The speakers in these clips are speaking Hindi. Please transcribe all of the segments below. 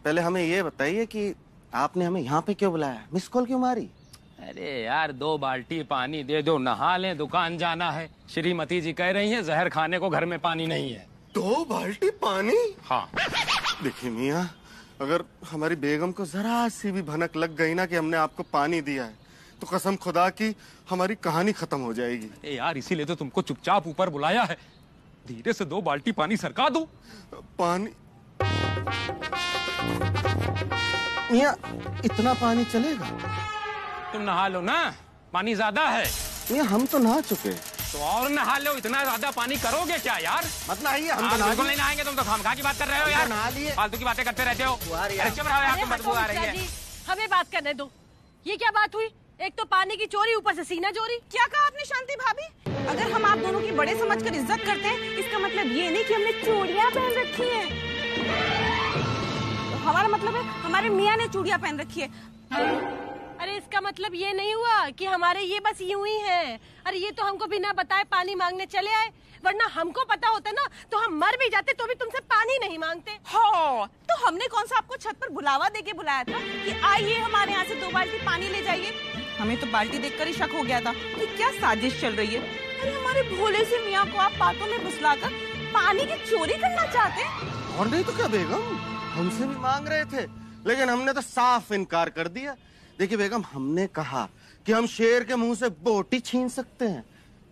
पहले हमें ये बताइए कि आपने हमें यहाँ पे क्यों बुलाया, मिस कॉल क्यों मारी? अरे यार 2 बाल्टी पानी दे दो, नहा लें, दुकान जाना है। श्रीमती जी कह रही हैं जहर खाने को घर में पानी नहीं है। 2 बाल्टी पानी? हाँ। देखिए मियाँ, अगर हमारी बेगम को जरा सी भी भनक लग गई ना कि हमने आपको पानी दिया है तो कसम खुदा की हमारी कहानी खत्म हो जाएगी। ए यार इसीलिए तो तुमको चुपचाप ऊपर बुलाया है। धीरे से 2 बाल्टी पानी सरका दो। पानी? मियाँ इतना पानी चलेगा? तुम नहा लो ना, पानी ज्यादा है। मियाँ हम तो नहा चुके। तो और नहा लो, इतना ज्यादा पानी करोगे क्या यार? मत नहाइए, हम तो बिल्कुल नहीं नहाएंगे। तुम तो खामखा की बात कर रहे हो यार, नहा लिए। फालतू की बातें करते रहते हो। अरे चुप रहो यार, तुम बदबू आ रही है। हमें बात करने दो। ये क्या बात हुई? एक तो पानी की चोरी, ऊपर से सीना चोरी। क्या कहा आपने शांति भाभी? अगर हम आप दोनों की बड़े समझकर इज्जत करते हैं, इसका मतलब ये नहीं कि हमने चूड़ियां पहन रखी हैं। तो हमारा मतलब है हमारे मियाँ ने चूड़ियां पहन रखी है। अरे इसका मतलब ये नहीं हुआ कि हमारे ये बस यूं ही हैं। अरे ये तो हमको बिना बताए पानी मांगने चले आए, वरना हमको पता होता ना तो हम मर भी जाते तो भी तुमसे पानी नहीं मांगते। हाँ, तो हमने कौन सा आपको छत पर बुलावा देके बुलाया था कि आइए हमारे यहाँ से 2 बाल्टी पानी ले जाइए? हमें तो बाल्टी देखकर ही शक हो गया था कि क्या साजिश चल रही है। अरे हमारे भोले से मियाँ को आप बातों में घुसलाकर पानी की चोरी करना चाहते हैं? और नहीं तो क्या बेगम, हमसे भी मांग रहे थे लेकिन हमने तो साफ इनकार कर दिया। देखिए बेगम, हमने कहा कि हम शेर के मुंह से बोटी छीन सकते हैं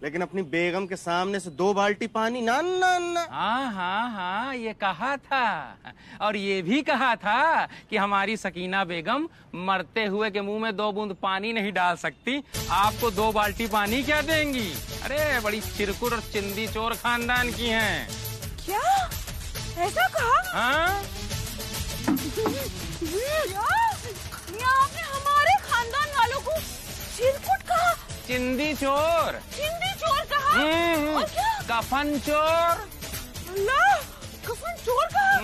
लेकिन अपनी बेगम के सामने से 2 बाल्टी पानी ना ना ना। हाँ हाँ हाँ, ये कहा था। और ये भी कहा था कि हमारी सकीना बेगम मरते हुए के मुंह में 2 बूंद पानी नहीं डाल सकती, आपको 2 बाल्टी पानी क्या देंगी? अरे बड़ी चिरकुट और चिंदी चोर खानदान की हैं। क्या ऐसा कहा? हाँ? आपने हमारे खानदान वालों को चिरकुट कहा? चिंदी चोर। चिंदी चोर कहा? और क्या? कफन चोर। अल्लाह, कफन चोर कहा?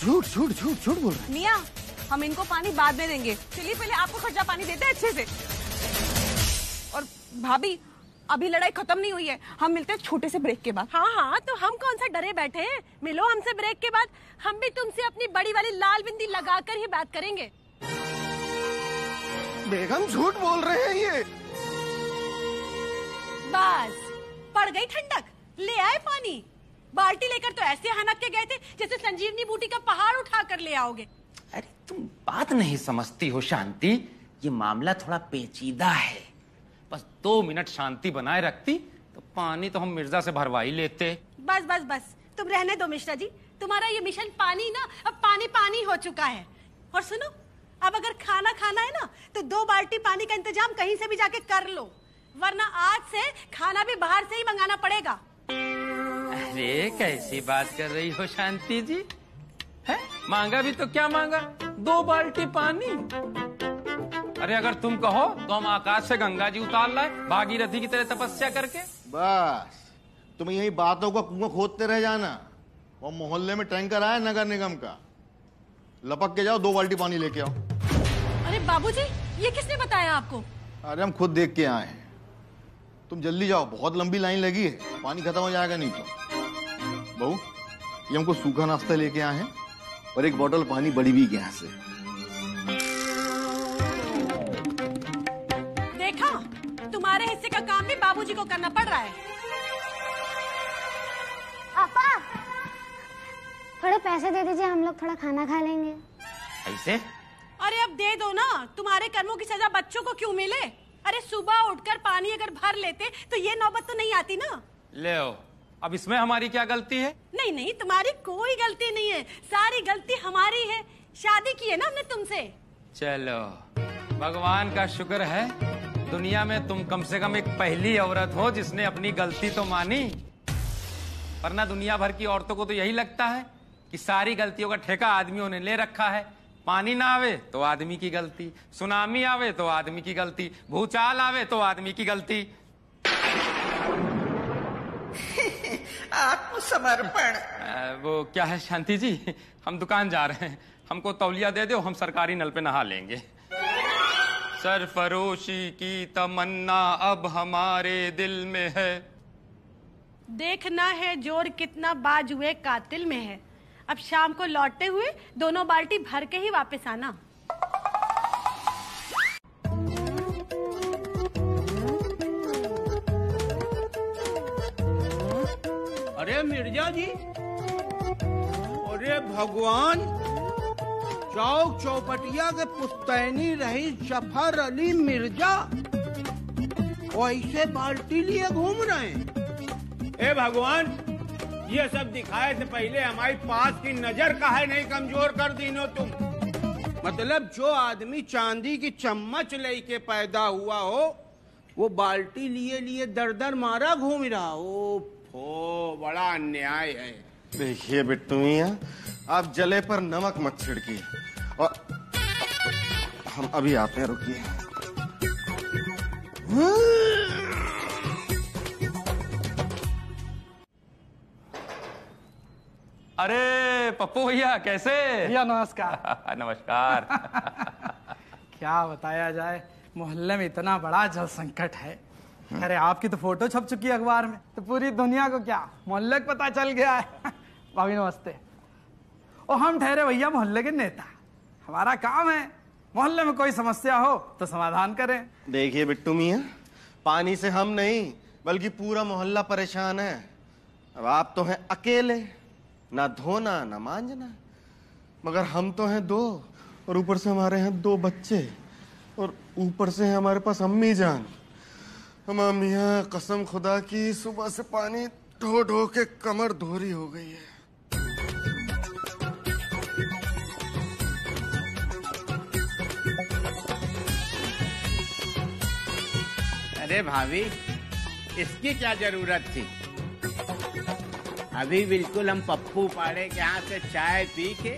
झूठ झूठ झूठ झूठ बोल रहे। मियाँ, हम इनको पानी बाद में देंगे। चलिए पहले आपको खर्चा पानी देते हैं अच्छे से। और भाभी, अभी लड़ाई खत्म नहीं हुई है, हम मिलते हैं छोटे से ब्रेक के बाद। हाँ हाँ, तो हम कौन सा डरे बैठे हैं? मिलो हमसे ब्रेक के बाद। हम भी तुमसे अपनी बड़ी वाली लाल बिंदी लगाकर ही बात करेंगे। बेगम झूठ बोल रहे हैं ये। बस पड़ गई ठंडक, ले आए पानी। बाल्टी लेकर तो ऐसे हनक के गए थे जैसे संजीवनी बूटी का पहाड़ उठा कर ले आओगे। अरे तुम बात नहीं समझती हो शांति, ये मामला थोड़ा पेचीदा है। बस 2 मिनट शांति बनाए रखती तो पानी तो हम मिर्जा से भरवा ही लेते। बस बस बस, तुम रहने दो मिश्रा जी। तुम्हारा ये मिशन पानी ना अब पानी पानी हो चुका है। और सुनो, अब अगर खाना खाना है ना तो 2 बाल्टी पानी का इंतजाम कहीं से भी जाके कर लो, वरना आज से खाना भी बाहर से ही मंगाना पड़ेगा। अरे कैसी बात कर रही हो शांति जी? है मांगा भी तो क्या मांगा, 2 बाल्टी पानी। अरे अगर तुम कहो तो हम आकाश से गंगा जी उतार लाए, भागीरथी की तरह तपस्या करके। बस तुम यही बातों का कुआं खोदते रह जाना। वो मोहल्ले में टैंकर आया नगर निगम का, लपक के जाओ 2 बाल्टी पानी लेके आओ। अरे बाबूजी, ये किसने बताया आपको? अरे हम खुद देख के आए हैं। तुम जल्दी जाओ, बहुत लंबी लाइन लगी है, पानी खत्म हो जाएगा नहीं तो। बहू, ये हमको सूखा नाश्ता लेके आए हैं और 1 बोतल पानी बड़ी भी यहाँ से। देखा, तुम्हारे हिस्से का काम भी बाबूजी को करना पड़ रहा है। पापा, थोड़े पैसे दे दीजिए, हम लोग थोड़ा खाना खा लेंगे। ऐसे? अरे अब दे दो ना, तुम्हारे कर्मों की सजा बच्चों को क्यों मिले? अरे सुबह उठकर पानी अगर भर लेते तो ये नौबत तो नहीं आती ना। ले आओ, अब इसमें हमारी क्या गलती है? नहीं नहीं, तुम्हारी कोई गलती नहीं है, सारी गलती हमारी है। शादी की है ना हमने तुमसे। चलो भगवान का शुक्र है, दुनिया में तुम कम से कम एक पहली औरत हो जिसने अपनी गलती तो मानी। वरना दुनिया भर की औरतों को तो यही लगता है कि सारी गलतियों का ठेका आदमियों ने ले रखा है। पानी ना आवे तो आदमी की गलती, सुनामी आवे तो आदमी की गलती, भूचाल आवे तो आदमी की गलती। आत्मसमर्पण। वो क्या है शांति जी, हम दुकान जा रहे हैं, हमको तौलिया दे दो, हम सरकारी नल पे नहा लेंगे। सरफरोशी की तमन्ना अब हमारे दिल में है, देखना है जोर कितना बाजुए कातिल में है। अब शाम को लौटते हुए दोनों बाल्टी भर के ही वापस आना। अरे मिर्जा जी, अरे भगवान, चौक चौपटिया के पुस्तैनी रही जफर अली मिर्जा ऐसे बाल्टी लिए घूम रहे हैं। ए भगवान, ये सब दिखाए से पहले हमारी पास की नजर काहे नहीं कमजोर कर दीनो तुम। मतलब जो आदमी चांदी की चम्मच लेके पैदा हुआ हो वो बाल्टी लिए लिए दर दर मारा घूम रहा हो। ओ बड़ा अन्याय है। देखिए बिट्टू मियां, आप जले पर नमक मत छिड़किए और हम अभी आते हैं, रुकिए। अरे पप्पू भैया कैसे? भैया नमस्कार। नमस्कार। क्या बताया जाए, मोहल्ले में इतना बड़ा जल संकट है। अरे आपकी तो फोटो छप चुकी है अखबार में, तो पूरी दुनिया को क्या, मोहल्ले को पता चल गया है। भाभी नमस्ते। और हम ठहरे भैया मोहल्ले के नेता, हमारा काम है मोहल्ले में कोई समस्या हो तो समाधान करें। देखिए बिट्टू मियां, पानी से हम नहीं बल्कि पूरा मोहल्ला परेशान है। अब आप तो हैं अकेले, ना धोना ना मांजना, मगर हम तो हैं दो, और ऊपर से हमारे हैं दो बच्चे, और ऊपर से है हमारे पास अम्मी जान। हम मियां कसम खुदा की सुबह से पानी ढो ढो के कमर धोरी हो गई है। अरे भाभी, इसकी क्या जरूरत थी? अभी बिल्कुल हम पप्पू पाड़े के यहाँ से चाय पी के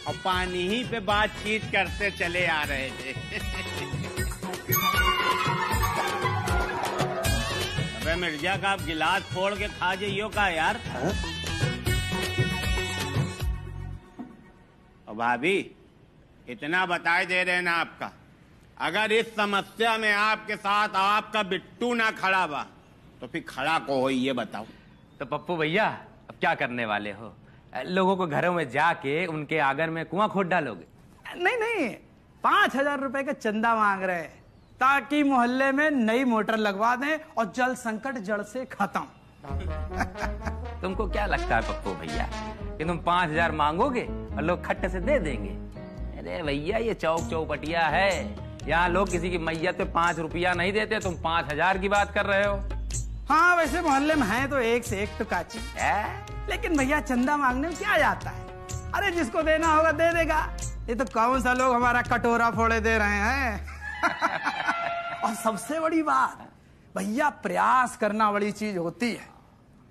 और पानी ही पे बातचीत करते चले आ रहे थे। अबे मिर्जा का आप गिलास फोड़ के खा जाइयो का यार। और भाभी, इतना बताए दे रहे ना आपका, अगर इस समस्या में आपके साथ आपका बिट्टू ना खड़ा बा तो फिर खड़ा को हो, ये बताओ। तो पप्पू भैया अब क्या करने वाले हो? लोगों को घरों में जाके उनके आंगन में कुआं खोद डालोगे? नहीं नहीं, 5,000 रुपए का चंदा मांग रहे हैं ताकि मोहल्ले में नई मोटर लगवा दें और जल संकट जड़ से खत्म। तुमको क्या लगता है पप्पू भैया कि तुम 5,000 मांगोगे और लोग खट्टे से दे देंगे? अरे भैया, ये चौक चौपटिया है, यहाँ लोग किसी की मैयत पे 5 रुपया नहीं देते, तुम 5,000 की बात कर रहे हो। हाँ, वैसे मोहल्ले में है तो एक से एक तो काची है, लेकिन भैया चंदा मांगने में क्या जाता है? अरे जिसको देना होगा दे देगा। ये तो कौन सा लोग हमारा कटोरा फोड़े दे रहे हैं। और सबसे बड़ी बात भैया, प्रयास करना बड़ी चीज होती है,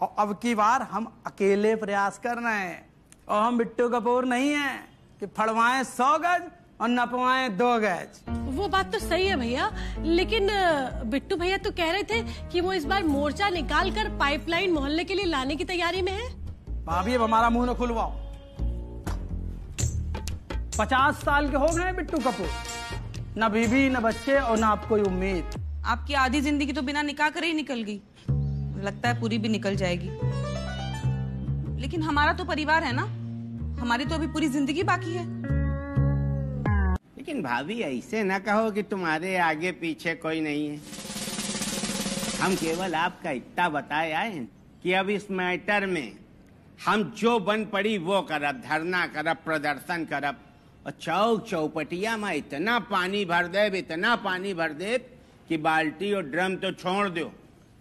और अब की बार हम अकेले प्रयास कर रहे हैं, और हम बिट्टू कपूर नहीं है कि फड़वाएं 100 गज और नपवाएं 2 गज। वो बात तो सही है भैया, लेकिन बिट्टू भैया तो कह रहे थे कि वो इस बार मोर्चा निकाल कर पाइपलाइन मोहल्ले के लिए लाने की तैयारी में है। भाभी अब हमारा मुंह न खुलवाओ। 50 साल के हो गए बिट्टू कपूर, न बीबी न बच्चे और न आप कोई उम्मीद। आपकी आधी जिंदगी तो बिना निकाह करे ही निकल गई, लगता है पूरी भी निकल जाएगी। लेकिन हमारा तो परिवार है ना, हमारी तो अभी पूरी जिंदगी बाकी है। लेकिन भाभी, ऐसे ना कहो कि तुम्हारे आगे पीछे कोई नहीं है। हम केवल आपका इतना बताए आए कि अब इस मैटर में हम जो बन पड़ी वो करब, धरना करब, प्रदर्शन करब, और चौक चौपटिया में इतना पानी भर देब, इतना पानी भर देब कि बाल्टी और ड्रम तो छोड़ दो,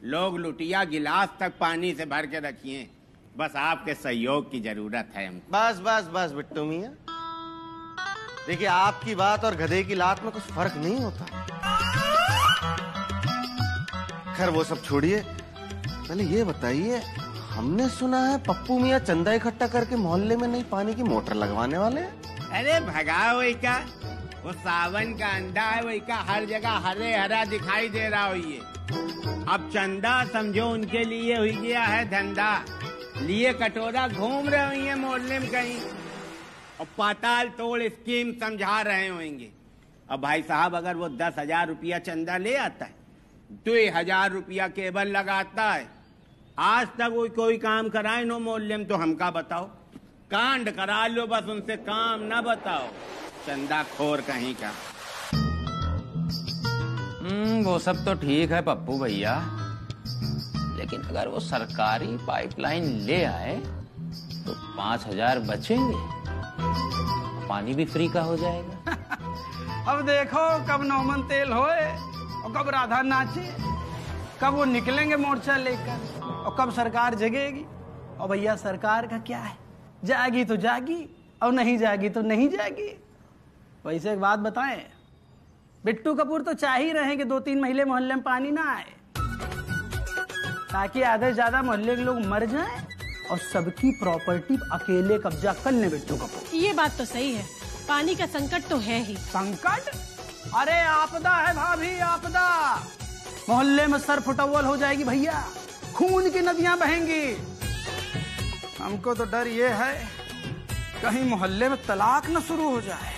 लोग लुटिया गिलास तक पानी से भर के रखिए। बस आपके सहयोग की जरूरत है हमको। बस बस बस बिट्टू मियां, देखिए आपकी बात और गधे की लात में कुछ फर्क नहीं होता। खैर वो सब छोड़िए, पहले ये बताइए, हमने सुना है पप्पू मियां चंदा इकट्ठा करके मोहल्ले में नई पानी की मोटर लगवाने वाले हैं। अरे भगा, वही का वो सावन का अंडा है, वही का हर जगह हरे हरा दिखाई दे रहा हो। ये अब चंदा समझो उनके लिए हुई गया है धंधा, लिए कटोरा घूम रहे होंगे मोहल्ले में कहीं, और पाताल तोड़ स्कीम समझा रहे होंगे। अब भाई साहब, अगर वो 10,000 रुपया चंदा ले आता है, 2,000 रुपया केबल लगाता है, आज तक वो कोई काम कराए नो मोहल्ले में, तो हमका बताओ। कांड करा लो बस उनसे, काम ना बताओ। चंदा खोर कहीं का। वो सब तो ठीक है पप्पू भैया, लेकिन अगर वो सरकारी पाइपलाइन ले आए तो 5,000 बचेंगे, पानी भी फ्री का हो जाएगा। अब देखो कब नौमन तेल होए और कब राधा नाचे, कब वो निकलेंगे मोर्चा लेकर और कब सरकार जगेगी। और भैया सरकार का क्या है, जागी तो जागी और नहीं जागी तो नहीं जागी। वैसे एक बात बताएं, बिट्टू कपूर तो चाह ही रहे कि 2-3 महीने मोहल्ले में पानी ना आए, ताकि आधे ज्यादा मोहल्ले के लोग मर जाएं और सबकी प्रॉपर्टी अकेले कब्जा कर ले बिट्टू कपूर। ये बात तो सही है, पानी का संकट तो है ही। संकट? अरे आपदा है भाभी, आपदा। मोहल्ले में सर फुटअव्वल हो जाएगी भैया, खून की नदियां बहेंगी। हमको तो डर ये है कहीं मोहल्ले में तलाक न शुरू हो जाए।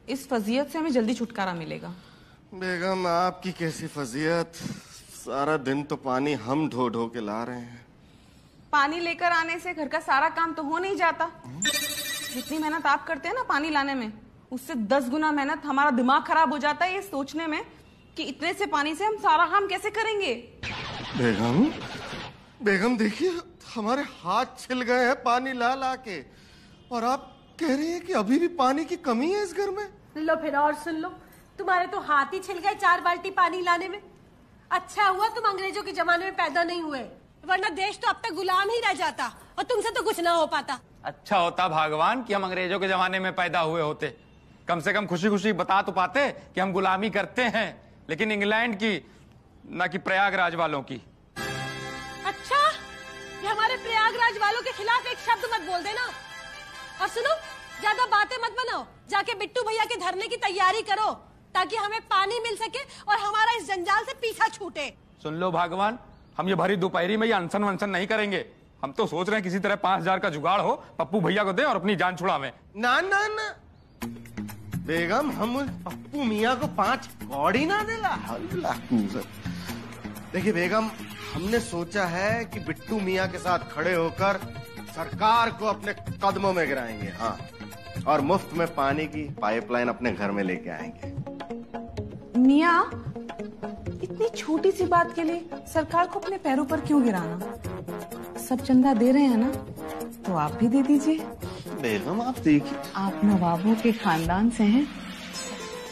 इस फजीयत से हमें जल्दी छुटकारा मिलेगा। बेगम आपकी कैसी फजीयत, सारा दिन तो पानी हम ढो ढो के ला रहे हैं। पानी लेकर आने से घर का सारा काम तो हो नहीं जाता। जितनी मेहनत आप करते हैं ना पानी लाने में, उससे 10 गुना मेहनत हमारा दिमाग खराब हो जाता है ये सोचने में कि इतने से पानी से हम सारा काम कैसे करेंगे। बेगम देखिए, हमारे हाथ छिल गए हैं पानी ला ला के, और आप कह रही हैं कि अभी भी पानी की कमी है इस घर में। लो फिर और सुन लो, तुम्हारे तो हाथ ही छिल गए 4 बाल्टी पानी लाने में। अच्छा हुआ तुम अंग्रेजों के जमाने में पैदा नहीं हुए, वरना देश तो अब तक गुलाम ही रह जाता और तुमसे तो कुछ ना हो पाता। अच्छा होता भगवान कि हम अंग्रेजों के जमाने में पैदा हुए होते, कम से कम खुशी खुशी बता तो पाते कि हम गुलामी करते हैं, लेकिन इंग्लैंड की ना कि प्रयागराज वालों की। अच्छा, ये हमारे प्रयागराज वालों के खिलाफ एक शब्द मत बोल देना। और सुनो, ज्यादा बातें मत बनाओ, जाके बिट्टू भैया के धरने की तैयारी करो ताकि हमें पानी मिल सके और हमारा इस जंजाल से पीछा छूटे। सुन लो भगवान, हम ये भरी दोपहरी में ये अनशन वनशन नहीं करेंगे। हम तो सोच रहे हैं किसी तरह 5,000 का जुगाड़ हो, पप्पू भैया को दे और अपनी जान छुड़ावें। ना ना ना बेगम, हम उस पप्पू मियाँ को 5 कौड़ी ना देगा। देखिए बेगम, हमने सोचा है कि बिट्टू मियाँ के साथ खड़े होकर सरकार को अपने कदमों में गिराएंगे। हाँ, और मुफ्त में पानी की पाइपलाइन अपने घर में लेके आएंगे। मियाँ, इतनी छोटी सी बात के लिए सरकार को अपने पैरों पर क्यों गिराना? सब चंदा दे रहे हैं ना, तो आप भी दे दीजिए। बेगम आप देखिए, आप नवाबों के खानदान से हैं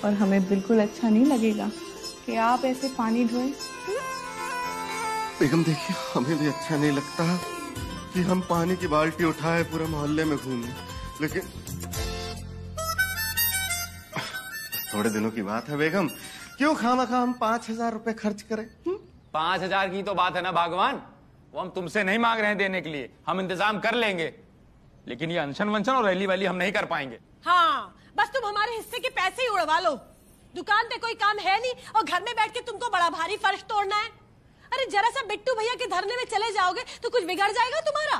और हमें बिल्कुल अच्छा नहीं लगेगा कि आप ऐसे पानी ढोए। बेगम देखिए, हमें भी अच्छा नहीं लगता कि हम पानी की बाल्टी उठाए पूरे मोहल्ले में घूमें, लेकिन थोड़े दिनों की बात है बेगम, क्यों खामखा हम 5,000 रुपए खर्च करें? 5,000 की तो बात है ना भगवान, वो हम तुमसे नहीं मांग रहे हैं देने के लिए, हम इंतजाम कर लेंगे, लेकिन ये अनशन वंशन और रैली वैली हम नहीं कर पाएंगे। हाँ, बस तुम हमारे हिस्से के पैसे ही उड़वा लो। दुकान पे कोई काम है नहीं और घर में बैठ के तुमको बड़ा भारी फर्श तोड़ना है। अरे जरा सा बिट्टू भैया के धरने में चले जाओगे तो कुछ बिगड़ जाएगा तुम्हारा।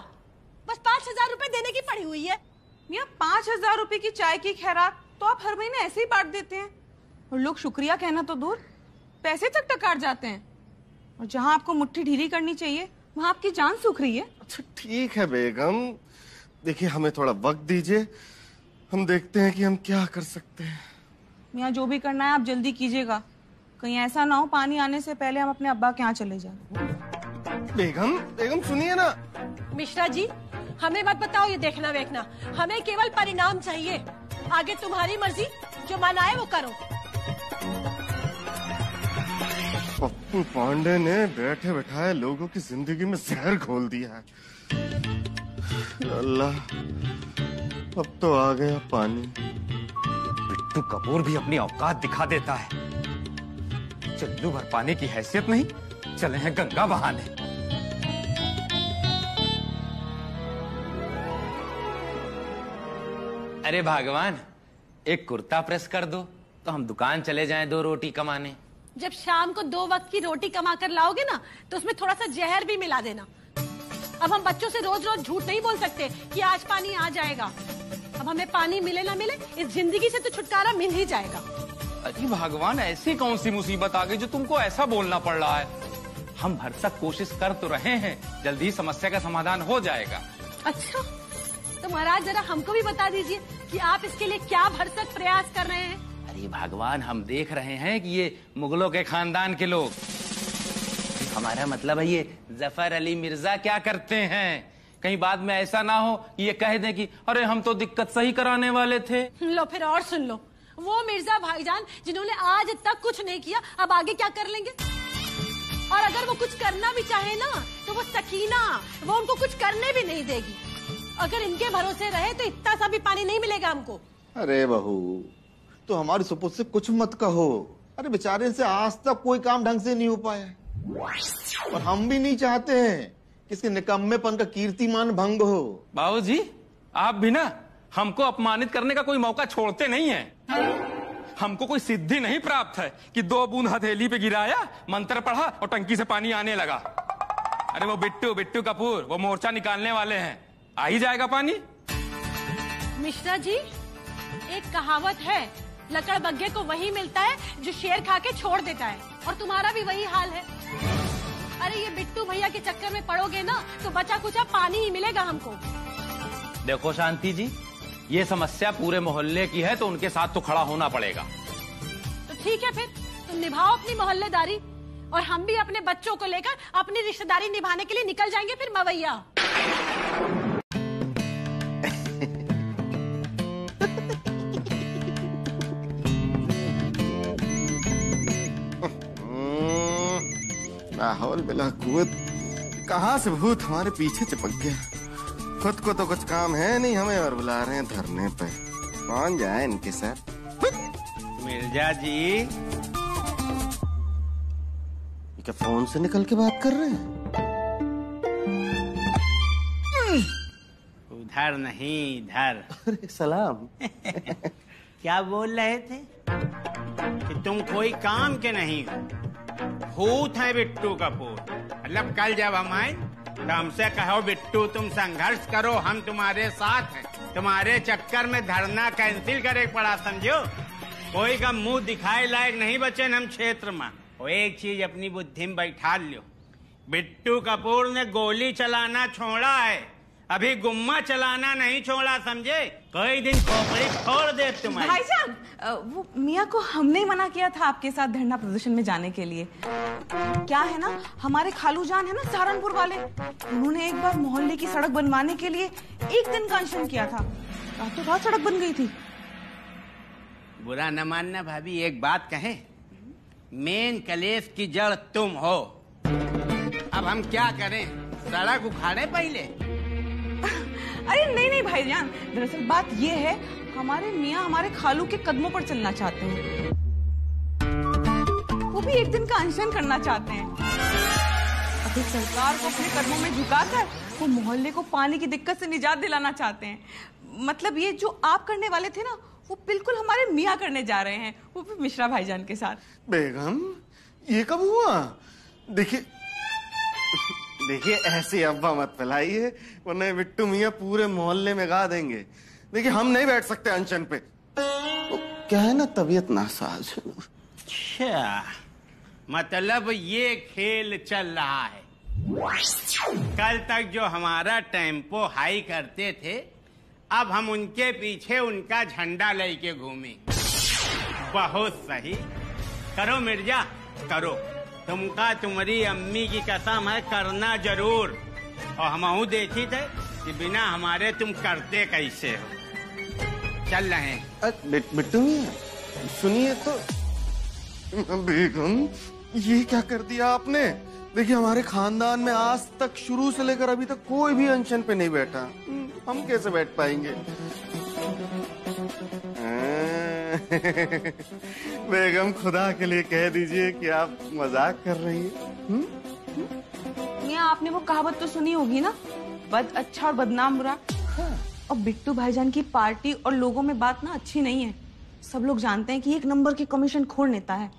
बस 5,000 रुपए देने की पड़ी हुई है। मियाँ, 5,000 रुपए की चाय की खैरात तो आप हर महीने ऐसे ही बांट देते हैं, और लोग शुक्रिया कहना तो दूर, पैसे तक टकार जाते हैं। और जहाँ आपको मुट्ठी ढीली करनी चाहिए वहाँ आपकी जान सूख रही है। अच्छा ठीक है बेगम, देखिए हमें थोड़ा वक्त दीजिए, हम देखते हैं कि हम क्या कर सकते हैं। मियाँ, जो भी करना है आप जल्दी कीजिएगा, कहीं ऐसा ना हो पानी आने से पहले हम अपने अब्बा के यहाँ चले जाएं। बेगम सुनिए ना। मिश्रा जी, हमें मत बताओ ये देखना वेखना, हमें केवल परिणाम चाहिए। आगे तुम्हारी मर्जी, जो मन आए वो करो। पप्पू पांडे ने बैठे बैठाए लोगों की जिंदगी में जहर घोल दिया है। अल्लाह, अब तो आ गया पानी। बिट्टू कपूर भी अपनी औकात दिखा देता है। चुल्लू भर पानी की हैसियत नहीं, चले हैं गंगा बहाने। अरे भगवान, एक कुर्ता प्रेस कर दो तो हम दुकान चले जाएं 2 रोटी कमाने। जब शाम को 2 वक्त की रोटी कमा कर लाओगे ना, तो उसमें थोड़ा सा जहर भी मिला देना। अब हम बच्चों से रोज रोज झूठ नहीं बोल सकते कि आज पानी आ जाएगा। अब हमें पानी मिले ना मिले, इस जिंदगी से तो छुटकारा मिल ही जाएगा। अरे भगवान, ऐसी कौन सी मुसीबत आ गई जो तुमको ऐसा बोलना पड़ रहा है? हम भरसक कोशिश कर तो रहे हैं, जल्दी समस्या का समाधान हो जाएगा। अच्छा, तो महाराज जरा हमको भी बता दीजिए कि आप इसके लिए क्या भरसक प्रयास कर रहे हैं। अरे भगवान, हम देख रहे हैं कि ये मुगलों के खानदान के लोग, हमारा मतलब है ये जफर अली मिर्जा क्या करते हैं। कहीं बाद में ऐसा ना हो कि ये कह दें कि अरे हम तो दिक्कत सही कराने वाले थे। लो फिर और सुन लो, वो मिर्जा भाईजान जिन्होंने आज तक कुछ नहीं किया, अब आगे क्या कर लेंगे? और अगर वो कुछ करना भी चाहे ना, तो वो सकीना वो उनको कुछ करने भी नहीं देगी। अगर इनके भरोसे रहे तो इतना सा भी पानी नहीं मिलेगा हमको। अरे बहू, तो हमारी सपोर्ट से कुछ मत कहो। अरे बेचारे से आज तक कोई काम ढंग से नहीं हो पाया, और हम भी नहीं चाहते हैं कि इसके निकम्मेपन का कीर्तिमान भंग हो। बाबूजी, आप भी ना हमको अपमानित करने का कोई मौका छोड़ते नहीं हैं। हमको कोई सिद्धि नहीं प्राप्त है कि 2 बूंद हथेली पे गिराया, मंत्र पढ़ा और टंकी से पानी आने लगा। अरे वो बिट्टू कपूर, वो मोर्चा निकालने वाले हैं, आ ही जाएगा पानी। मिश्रा जी, एक कहावत है, लकड़ बग्गे को वही मिलता है जो शेर खा के छोड़ देता है, और तुम्हारा भी वही हाल है। अरे ये बिट्टू भैया के चक्कर में पड़ोगे ना तो बचा कुचा पानी ही मिलेगा हमको। देखो शांति जी, ये समस्या पूरे मोहल्ले की है, तो उनके साथ तो खड़ा होना पड़ेगा। तो ठीक है, फिर तुम निभाओ अपनी मोहल्लेदारी, और हम भी अपने बच्चों को लेकर अपनी रिश्तेदारी निभाने के लिए निकल जाएंगे फिर मवैया। लाहौल बिला कुवत, कहाँ से भूत हमारे पीछे चिपक गया। खुद को तो कुछ काम है नहीं हमें, और बुला रहे हैं धरने पे। कौन जाए इनके साथ? मिर्जा जी, क्या फोन से निकल के बात कर रहे हैं? उधर नहीं, इधर। अरे सलाम। क्या बोल रहे थे कि तुम कोई काम के नहीं हो, भूत है बिट्टू कपूर। मतलब कल जब हम आए तो हमसे कहो बिट्टू तुम संघर्ष करो, हम तुम्हारे साथ हैं। तुम्हारे चक्कर में धरना कैंसिल करे पड़ा, समझो। कोई का मुंह दिखाए लायक नहीं बचे हम क्षेत्र में। और एक चीज अपनी बुद्धि में बैठा लो, बिट्टू कपूर ने गोली चलाना छोड़ा है, अभी गुम्मा चलाना नहीं छोड़ा, समझे। कोई दिन खोपड़ी फोड़ दे तुम्हारी। भाईजान, वो मियाँ को हमने मना किया था आपके साथ धरना प्रदर्शन में जाने के लिए। क्या है ना, हमारे खालू जान है ना सहारनपुर वाले, उन्होंने एक बार मोहल्ले की सड़क बनवाने के लिए 1 दिन का अनशन किया था, रातों रात सड़क बन गई थी। बुरा न मानना भाभी, एक बात कहें, मेन कलेश की जड़ तुम हो। अब हम क्या करें, सड़क उखाड़े पहले? अरे नहीं भाईजान, दरअसल बात ये है, हमारे मियाँ हमारे खालू के कदमों पर चलना चाहते हैं, वो भी 1 दिन का अनशन करना चाहते हैं। अभी सरकार को अपने कदमों में झुकाकर वो मोहल्ले को पानी की दिक्कत से निजात दिलाना चाहते हैं। मतलब ये जो आप करने वाले थे ना, वो बिल्कुल हमारे मियाँ करने जा रहे हैं, वो भी मिश्रा भाईजान के साथ। बेगम, ये कब हुआ? देखिए ऐसी अब्बा मत फैलाइए, वरना बिट्टू मियाँ पूरे मोहल्ले में गा देंगे। देखिए हम नहीं बैठ सकते अनशन पे, तो क्या है ना, तबीयत नासाज। अच्छा, मतलब ये खेल चल रहा है। कल तक जो हमारा टेम्पो हाई करते थे, अब हम उनके पीछे उनका झंडा लेके घूमे। बहुत सही, करो मिर्जा करो, तुमका तुम्हारी अम्मी की कसम है, करना जरूर। और हमहू देखी थे कि बिना हमारे तुम करते कैसे हो। चल रहे हैं। बिट्टू मियाँ सुनिए तो। बेगम, ये क्या कर दिया आपने? देखिए हमारे खानदान में आज तक शुरू से लेकर अभी तक कोई भी अनशन पे नहीं बैठा, हम कैसे बैठ पाएंगे? बेगम, खुदा के लिए कह दीजिए कि आप मजाक कर रही हैं। मियाँ, आपने वो कहावत तो सुनी होगी ना, बद अच्छा और बदनाम बुरा। और बिट्टू भाईजान की पार्टी और लोगों में बात ना अच्छी नहीं है। सब लोग जानते हैं कि 1 नंबर की कमीशन खोर नेता है।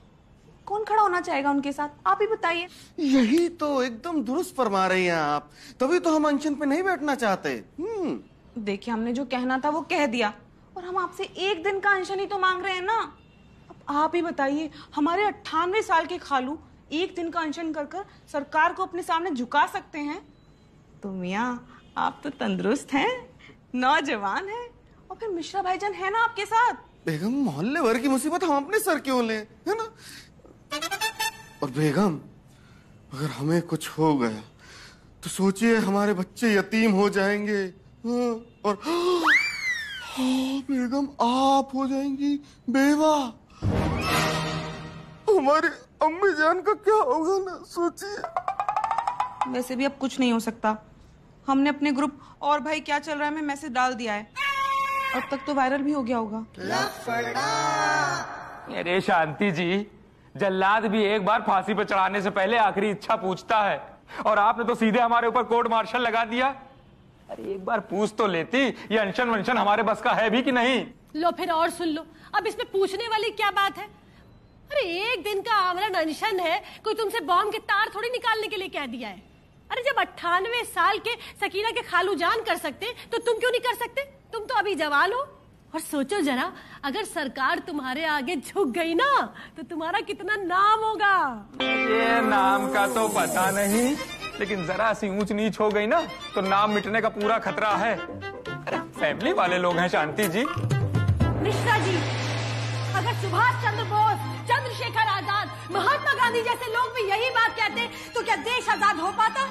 कौन खड़ा होना चाहेगा उनके साथ, आप ही बताइए। यही तो एकदम दुरुस्त फरमा रही हैं आप, तभी तो हम अनशन पे नहीं बैठना चाहते। देखिए, हमने जो कहना था वो कह दिया, और हम आपसे 1 दिन का अनशन ही तो मांग रहे हैं ना। अब आप ही बताइए, हमारे 98 साल के खालू एक दिन का अनशन कर कर सरकार को अपने सामने झुका सकते हैं? तो मियाँ आप तो तंदुरुस्त हैं, नौजवान हैं, और फिर मिश्रा भाईजान है ना आपके साथ। बेगम, मोहल्ले भर की मुसीबत हम अपने सर क्यों लें, है ना? और बेगम, अगर हमें कुछ हो गया तो सोचिए हमारे बच्चे यतीम हो जाएंगे। हाँ, और हाँ, बेगम आप हो जाएंगी बेवा। हमारे अम्मी जान का क्या होगा ना, सोचिए। वैसे भी अब कुछ नहीं हो सकता। हमने अपने ग्रुप और भाई क्या चल रहा है में मैसेज डाल दिया है, अब तक तो वायरल भी हो गया होगा। अरे शांति जी, जल्लाद भी एक बार फांसी पे चढ़ाने से पहले आखिरी इच्छा पूछता है, और आपने तो सीधे हमारे ऊपर कोर्ट मार्शल लगा दिया। अरे एक बार पूछ तो लेती, ये अनशन वंशन हमारे बस का है भी कि नहीं। लो फिर और सुन लो, अब इसमें पूछने वाली क्या बात है? अरे एक दिन का आमरण अनशन है, कोई तुमसे बॉम्ब के तार थोड़ी निकालने के लिए कह दिया है। अरे जब 98 साल के सकीना के खालू जान कर सकते तो तुम क्यों नहीं कर सकते? तुम तो अभी जवान हो। और सोचो जरा, अगर सरकार तुम्हारे आगे झुक गई ना तो तुम्हारा कितना नाम होगा। ये नाम का तो पता नहीं, लेकिन जरा सी ऊंच नीच हो गई ना तो नाम मिटने का पूरा खतरा है। अरे फैमिली वाले लोग हैं शांति जी। मिश्रा जी, अगर सुभाष चंद्र बोस, चंद्रशेखर आजाद, महात्मा गांधी जैसे लोग भी यही बात कहते तो क्या देश आजाद हो पाता?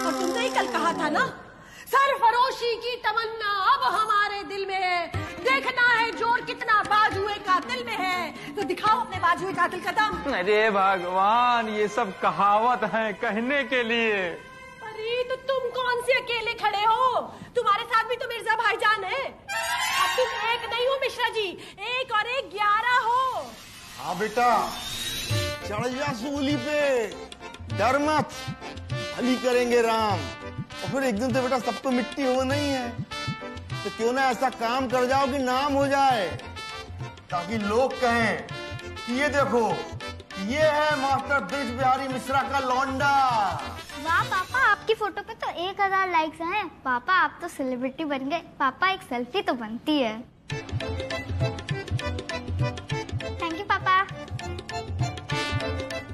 और तुमने ही कल कहा था ना, सरफरोशी की तमन्ना अब हमारे दिल में है, देखना है जोर कितना बाजुए कातिल में है। तो दिखाओ अपने बाजुए कातिल का दम। अरे भगवान, ये सब कहावत है कहने के लिए। अरे तो तुम कौन से अकेले खड़े हो? तुम्हारे साथ भी तो मिर्जा भाईजान है। अब तुम एक नहीं हो मिश्रा जी, एक और एक 11 हो। हाँ बेटा, चढ़ जा सूली पे, डर मत, भली करेंगे राम। और फिर एक दिन तो बेटा सब तो मिट्टी हो नहीं है, तो क्यों ना ऐसा काम कर जाओ कि नाम हो जाए, ताकि लोग कहें कि ये देखो, ये है मास्टर ब्रिज बिहारी मिश्रा का लौंडा। वाह पापा, आपकी फोटो पे तो 1000 लाइक्स हैं। पापा आप तो सेलिब्रिटी बन गए। पापा एक सेल्फी तो बनती है। थैंक यू पापा।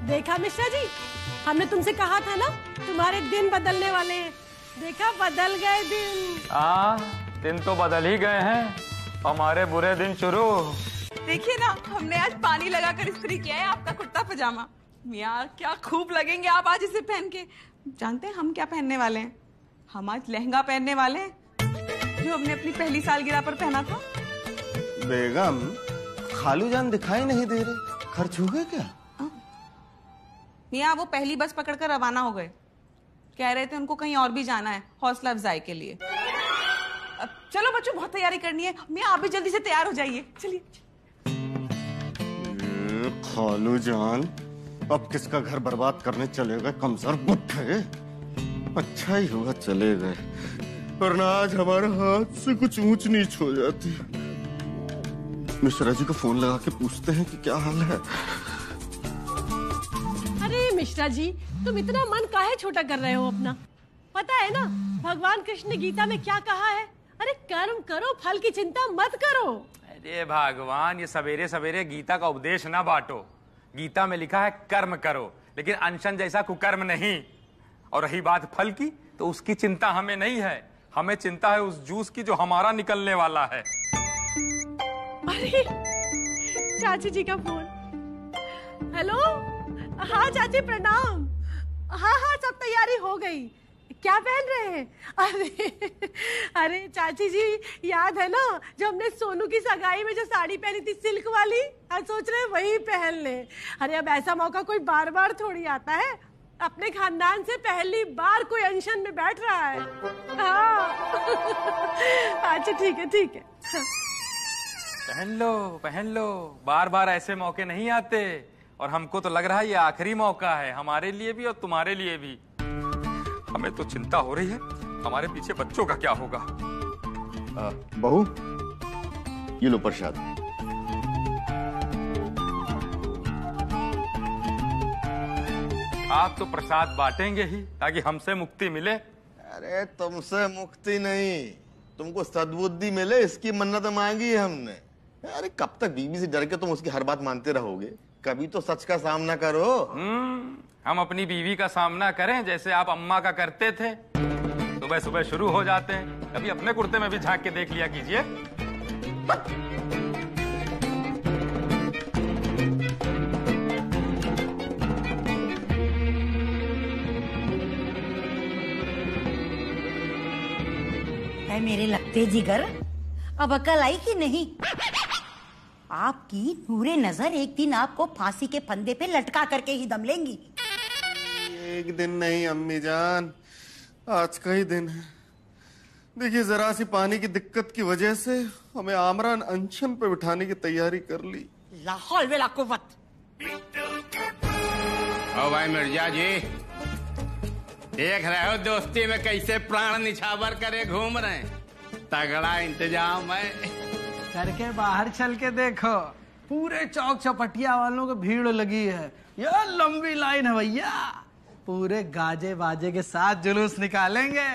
देखा मिश्रा जी, हमने तुमसे कहा था ना तुम्हारे दिन बदलने वाले हैं। देखा, बदल गए दिन। दिन तो बदल ही गए हैं, हमारे बुरे दिन शुरू। देखिए ना, हमने आज पानी लगाकर इस्त्री किया है आपका कुर्ता पजामा। मियाँ क्या खूब लगेंगे आप आज इसे पहन के। जानते हैं हम क्या पहनने वाले हैं? हम आज लहंगा पहनने वाले हैं, जो हमने अपनी पहली सालगिरह पर पहना था। बेगम, खालू जान दिखाई नहीं दे रही, खर्च हो गए क्या? मियाँ वो पहली बस पकड़कर रवाना हो गए, कह रहे थे उनको कहीं और भी जाना है हौसला अफजाई के लिए। अब चलो बच्चों, बहुत तैयारी करनी है। मियाँ आप भी जल्दी से तैयार हो जाइए, चलिए। खालू जान अब किसका घर बर्बाद करने चले गए कमजोर बुड्ढे। अच्छा ही हुआ चले गए, वरना आज हमारे हाथ से कुछ ऊंच नीच हो जाती। मिश्रा जी को फोन लगा के पूछते हैं कि क्या हाल है। अरे मिश्रा जी, तुम इतना मन काहे छोटा कर रहे हो अपना? पता है ना भगवान कृष्ण ने गीता में क्या कहा है? अरे कर्म करो, फल की चिंता मत करो। अरे भगवान, ये सवेरे सवेरे गीता का उपदेश ना बांटो। गीता में लिखा है कर्म करो, लेकिन अनशन जैसा कुकर्म नहीं। और रही बात फल की, तो उसकी चिंता हमें नहीं है, हमें चिंता है उस जूस की जो हमारा निकलने वाला है। अरे चाची जी का फोन। हेलो, हाँ चाची प्रणाम। हाँ हाँ, सब तैयारी हो गई। क्या पहन रहे हैं? अरे चाची जी, याद है ना जो हमने सोनू की सगाई में जो साड़ी पहनी थी सिल्क वाली? आज सोच रहे हैं वही पहन ले। अरे अब ऐसा मौका कोई बार बार थोड़ी आता है। अपने खानदान से पहली बार कोई अनशन में बैठ रहा है। हाँ अच्छा ठीक है ठीक है। पहन लो, बार बार ऐसे मौके नहीं आते। और हमको तो लग रहा है ये आखिरी मौका है, हमारे लिए भी और तुम्हारे लिए भी। हमें तो चिंता हो रही है हमारे पीछे बच्चों का क्या होगा। बहू, ये लो प्रसाद। आप तो प्रसाद बांटेंगे ही ताकि हमसे मुक्ति मिले। अरे तुमसे मुक्ति नहीं, तुमको सद्बुद्धि मिले, इसकी मन्नत मांगी है हमने। अरे कब तक बीवी से डर के तुम उसकी हर बात मानते रहोगे? कभी तो सच का सामना करो। हम अपनी बीवी का सामना करें जैसे आप अम्मा का करते थे। सुबह सुबह शुरू हो जाते हैं, कभी अपने कुर्ते में भी झांक के देख लिया कीजिए। है मेरे लगते जिगर, अब अकल आई कि नहीं? आपकी पूरे नजर एक दिन आपको फांसी के फंदे पे लटका करके ही दम लेंगी। एक दिन नहीं अम्मी जान, आज का ही दिन है। देखिए जरा सी पानी की दिक्कत की वजह से हमें आमरान अनशन पे बिठाने की तैयारी कर ली। ला हौल वला कुव्वत। ओ भाई मिर्जा जी, देख रहे हो दोस्ती में कैसे प्राण निछावर करे घूम रहे हैं। तगड़ा इंतजाम है। करके बाहर चल के देखो, पूरे चौक चौपटिया वालों को भीड़ लगी है। ये लंबी लाइन है भैया। पूरे गाजे बाजे के साथ जुलूस निकालेंगे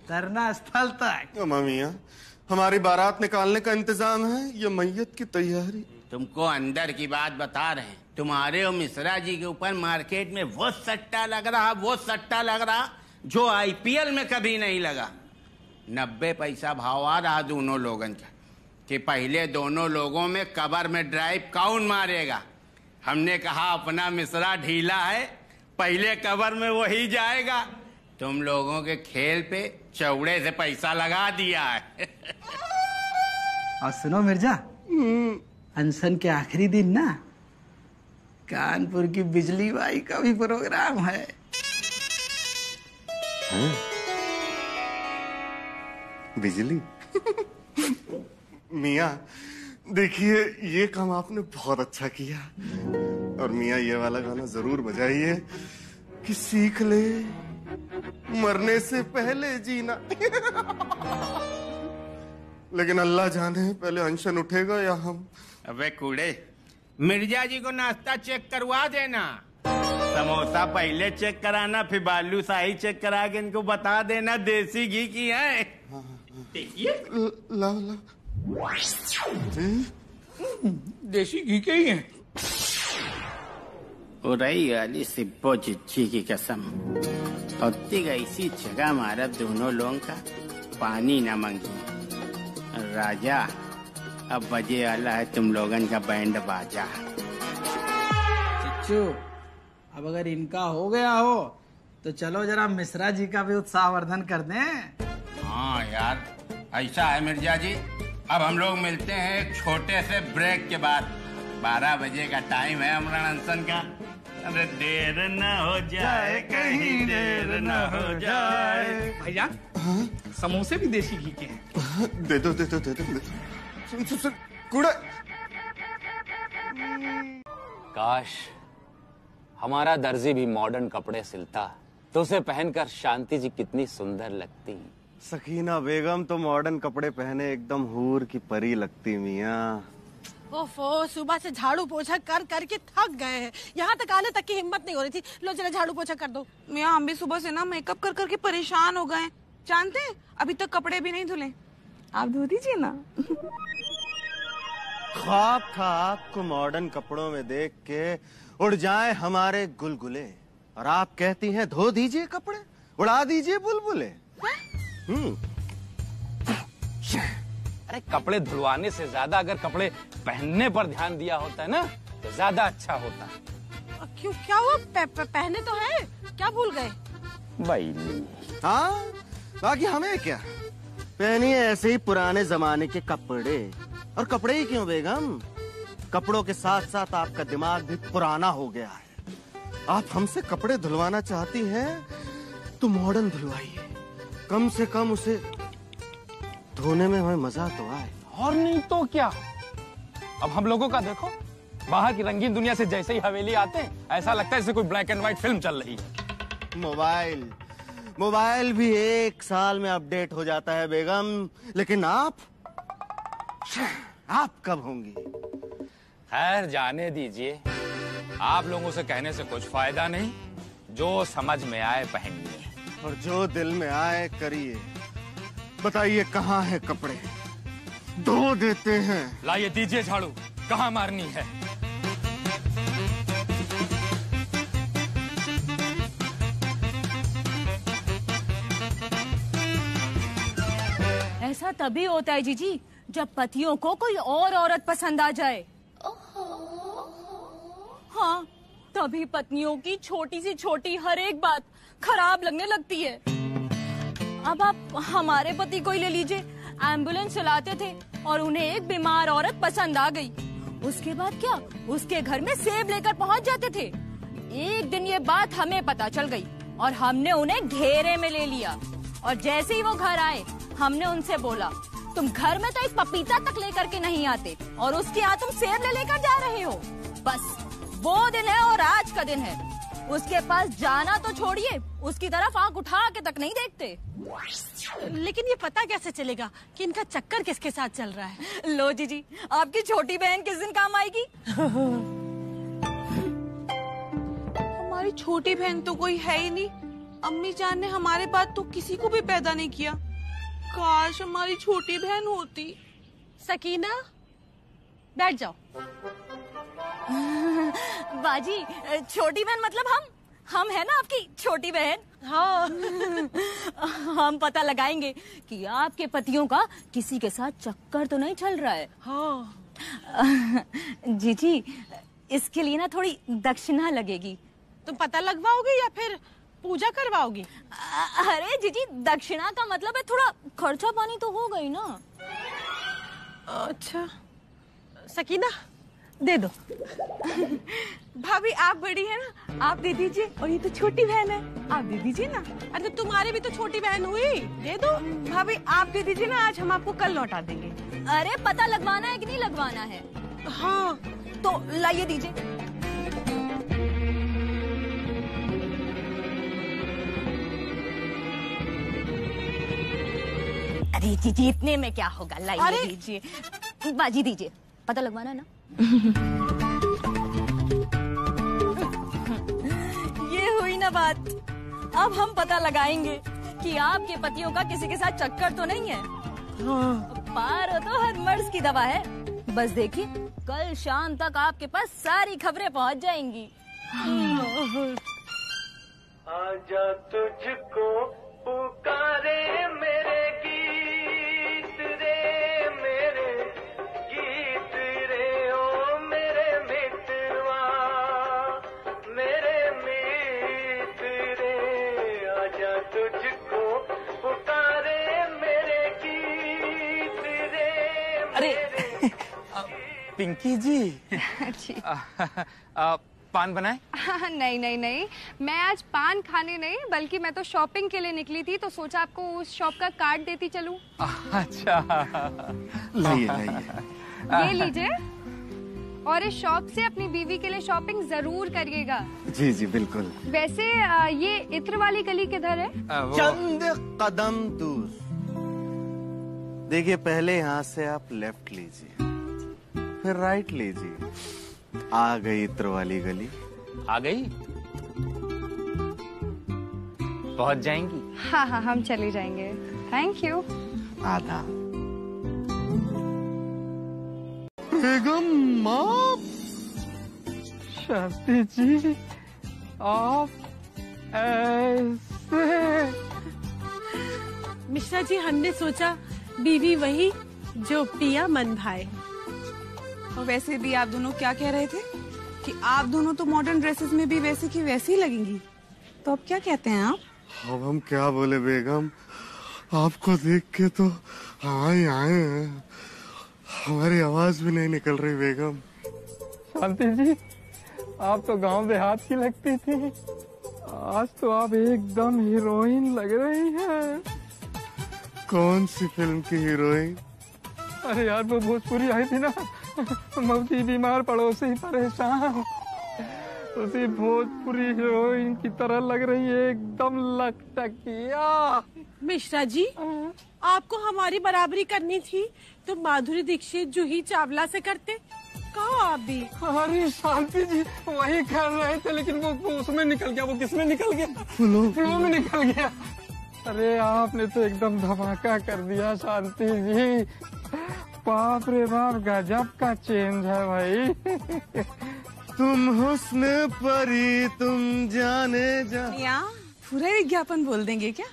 धरना स्थल तक। ममिया, हमारी बारात निकालने का इंतजाम है या मैयत की तैयारी? तुमको अंदर की बात बता रहे हैं। तुम्हारे और मिश्रा जी के ऊपर मार्केट में वो सट्टा लग रहा जो आईपीएल में कभी नहीं लगा। 90 पैसा भाव आ रहा दोनों लोगों का कि पहले दोनों लोगों में कबर में ड्राइव कौन मारेगा। हमने कहा अपना मिश्रा ढीला है, पहले कबर में वही जाएगा। तुम लोगों के खेल पे चौड़े से पैसा लगा दिया है। और सुनो मिर्जा, अनशन के आखिरी दिन ना कानपुर की बिजली बाई का भी प्रोग्राम है। बिजली? मियाँ देखिए, ये काम आपने बहुत अच्छा किया। और मियाँ ये वाला गाना जरूर बजाइए कि सीख ले मरने से पहले जीना। लेकिन अल्लाह जाने पहले अनशन उठेगा या हम। अबे कूड़े, मिर्जा जी को नाश्ता चेक करवा देना। समोसा पहले चेक कराना, फिर बालू शाही चेक करा के इनको बता देना देसी घी की है। देखिए ला देसी घी के ही है। उड़ई वाली सिब्बो चिच्ची की कसम, होती ऐसी जगह मारा दोनों लोगों का पानी न मंगी। राजा अब बजे वाला है तुम लोगन का बैंड बाजा। चिच्चू, अब अगर इनका हो गया हो तो चलो जरा मिश्रा जी का भी उत्साहवर्धन कर दें। हाँ यार, ऐसा है मिर्जा जी, अब हम लोग मिलते हैं एक छोटे से ब्रेक के बाद। 12 बजे का टाइम है अमरण अनशन का। अरे देर न हो जाए, कहीं देर न हो जाए। भैया, समोसे भी देसी घी के हैं। दे दो। सुन कूड़ा। काश हमारा दर्जी भी मॉडर्न कपड़े सिलता तो उसे पहनकर शांति जी कितनी सुंदर लगती। सकीना बेगम तो मॉडर्न कपड़े पहने एकदम हूर की परी लगती मियाँ। ओफो, सुबह से झाड़ू पोछा कर करके थक गए हैं। यहाँ तक आने तक की हिम्मत नहीं हो रही थी। लो जरा झाड़ू पोछा कर दो। मियाँ, हम भी सुबह से ना मेकअप कर करके परेशान हो गए। जानते हैं अभी तक कपड़े भी नहीं धुले। आप धो दीजिए ना। ख्वाब था आपको मॉडर्न कपड़ों में देख के उड़ जाए हमारे गुलगुले, और आप कहती हैं धो दीजिए कपड़े, उड़ा दीजिए बुलबुले। अरे कपड़े धुलवाने से ज्यादा अगर कपड़े पहनने पर ध्यान दिया होता है ना तो ज्यादा अच्छा होता। क्यों, क्या हुआ? पहने तो है, क्या भूल गए? भाई हाँ, बाकी हमें क्या, पहनिए ऐसे ही पुराने जमाने के कपड़े। और कपड़े ही क्यों बेगम, कपड़ों के साथ साथ आपका दिमाग भी पुराना हो गया है। आप हमसे कपड़े धुलवाना चाहती हैं तो मॉडर्न धुलवाइए, कम से कम उसे धोने में हमें मजा तो आए। और नहीं तो क्या। अब हम लोगों का देखो, बाहर की रंगीन दुनिया से जैसे ही हवेली आते हैं ऐसा लगता है जैसे कोई ब्लैक एंड व्हाइट फिल्म चल रही है। मोबाइल भी 1 साल में अपडेट हो जाता है बेगम, लेकिन आप कब होंगी? खैर जाने दीजिए, आप लोगों से कहने से कुछ फायदा नहीं। जो समझ में आए पहनिए और जो दिल में आए करिए। बताइए कहाँ है कपड़े? धो देते हैं। लाइए दीजिए झाड़ू, कहाँ मारनी है? ऐसा तभी होता है जीजी जब पतियों को कोई और औरत पसंद आ जाए। हाँ, तभी पत्नियों की छोटी सी छोटी हर एक बात खराब लगने लगती है। अब आप हमारे पति को ही ले लीजिए, एम्बुलेंस चलाते थे और उन्हें एक बीमार औरत पसंद आ गई। उसके बाद क्या, उसके घर में सेब लेकर पहुंच जाते थे। एक दिन ये बात हमें पता चल गई और हमने उन्हें घेरे में ले लिया। और जैसे ही वो घर आए, हमने उनसे बोला, तुम घर में तो एक पपीता तक लेकर के नहीं आते और उसके यहाँ तुम सेब ले लेकर जा रहे हो। बस वो दिन है और आज का दिन है। उसके पास जाना तो छोड़िए, उसकी तरफ आंख उठा के तक नहीं देखते। लेकिन ये पता कैसे चलेगा कि इनका चक्कर किसके साथ चल रहा है? लो जीजी, आपकी छोटी बहन किस दिन काम आएगी? हमारी छोटी बहन तो कोई है ही नहीं। अम्मी जान ने हमारे बाद तो किसी को भी पैदा नहीं किया। काश हमारी छोटी बहन होती। सकीना, बैठ जाओ। बाजी, छोटी बहन मतलब हम है ना आपकी छोटी बहन। हाँ। हम पता लगाएंगे कि आपके पतियों का किसी के साथ चक्कर तो नहीं चल रहा है। हाँ। जीजी, इसके लिए ना थोड़ी दक्षिणा लगेगी। तुम पता लगवाओगे या फिर पूजा करवाओगी? अरे जीजी, दक्षिणा का मतलब है थोड़ा खर्चा पानी तो हो गई ना। अच्छा, सकीना दे दो। भाभी आप बड़ी है ना, आप दे दीजिए। और ये तो छोटी बहन है, आप दे दीजिए ना। अरे तुम्हारी भी तो छोटी बहन हुई, दे दो। भाभी आप दे दीजिए ना, आज हम आपको कल लौटा देंगे। अरे पता लगवाना है कि नहीं लगवाना है? हाँ। तो लाइए दीजिए। अरे जीजी, इतने में क्या होगा, लाइए दीजिए। बाजी दीजिए, पता लगवाना ना। ये हुई ना बात। अब हम पता लगाएंगे कि आपके पतियों का किसी के साथ चक्कर तो नहीं है। हाँ। पार हो तो हर मर्ज की दवा है। बस देखिए, कल शाम तक आपके पास सारी खबरें पहुंच जाएंगी। आजा तुझको पुकारे मेरे गीत रे, मेरे गीत रे, ओ मेरे मितवा, मेरे मित रे, आजा तुझको पुकारे मेरे गीत रे। अरे पिंकी जी, पान बनाए? नहीं नहीं नहीं, मैं आज पान खाने नहीं बल्कि मैं तो शॉपिंग के लिए निकली थी, तो सोचा आपको उस शॉप का कार्ड देती चलूं। अच्छा, लाइए लाइए। ये लीजिए, और इस शॉप से अपनी बीवी के लिए शॉपिंग जरूर करिएगा। जी जी बिल्कुल। वैसे ये इत्र वाली गली किधर है? चंद कदम दूर। देखिए, पहले यहाँ से आप लेफ्ट लीजिए, फिर राइट लीजिए। आ गई इत्र वाली गली। आ गई? पहुंच जाएंगी? हाँ हाँ, हम चले जाएंगे। Thank you. आधा। बेगम माँ। शांति जी, आप ऐसे? मिश्रा जी, हमने सोचा बीवी वही जो पिया मन भाए। और वैसे भी आप दोनों क्या कह रहे थे कि आप दोनों तो मॉडर्न ड्रेसेस में भी वैसे की वैसी लगेंगी, तो अब क्या कहते हैं आप? अब हम क्या बोले बेगम, आपको देख के तो आए हैं, हमारी आवाज भी नहीं निकल रही बेगम। शांति जी, आप तो गांव देहात की लगती थी, आज तो आप एकदम हीरोइन लग रही हैं। कौन सी फिल्म की हीरोइन? अरे यार, वो भोजपुरी आई थी ना, मौसी बीमार पड़ोसी परेशान, उसी भोजपुरी हीरोइन की तरह लग रही है, एकदम लकटकिया। मिश्रा जी, आपको हमारी बराबरी करनी थी तो माधुरी दीक्षित, जूही चावला से करते। कहो आप भी। अरे शांति जी, वही कर रहे थे, लेकिन वो उसमें निकल गया। वो किसमें निकल गया? फ्लो में निकल गया। अरे आपने तो एकदम धमाका कर दिया शांति जी। बाप रे बाप, गजब का चेंज है भाई। तुम हुस्न परी तुम जाने जा। मियाँ, पूरा विज्ञापन बोल देंगे क्या?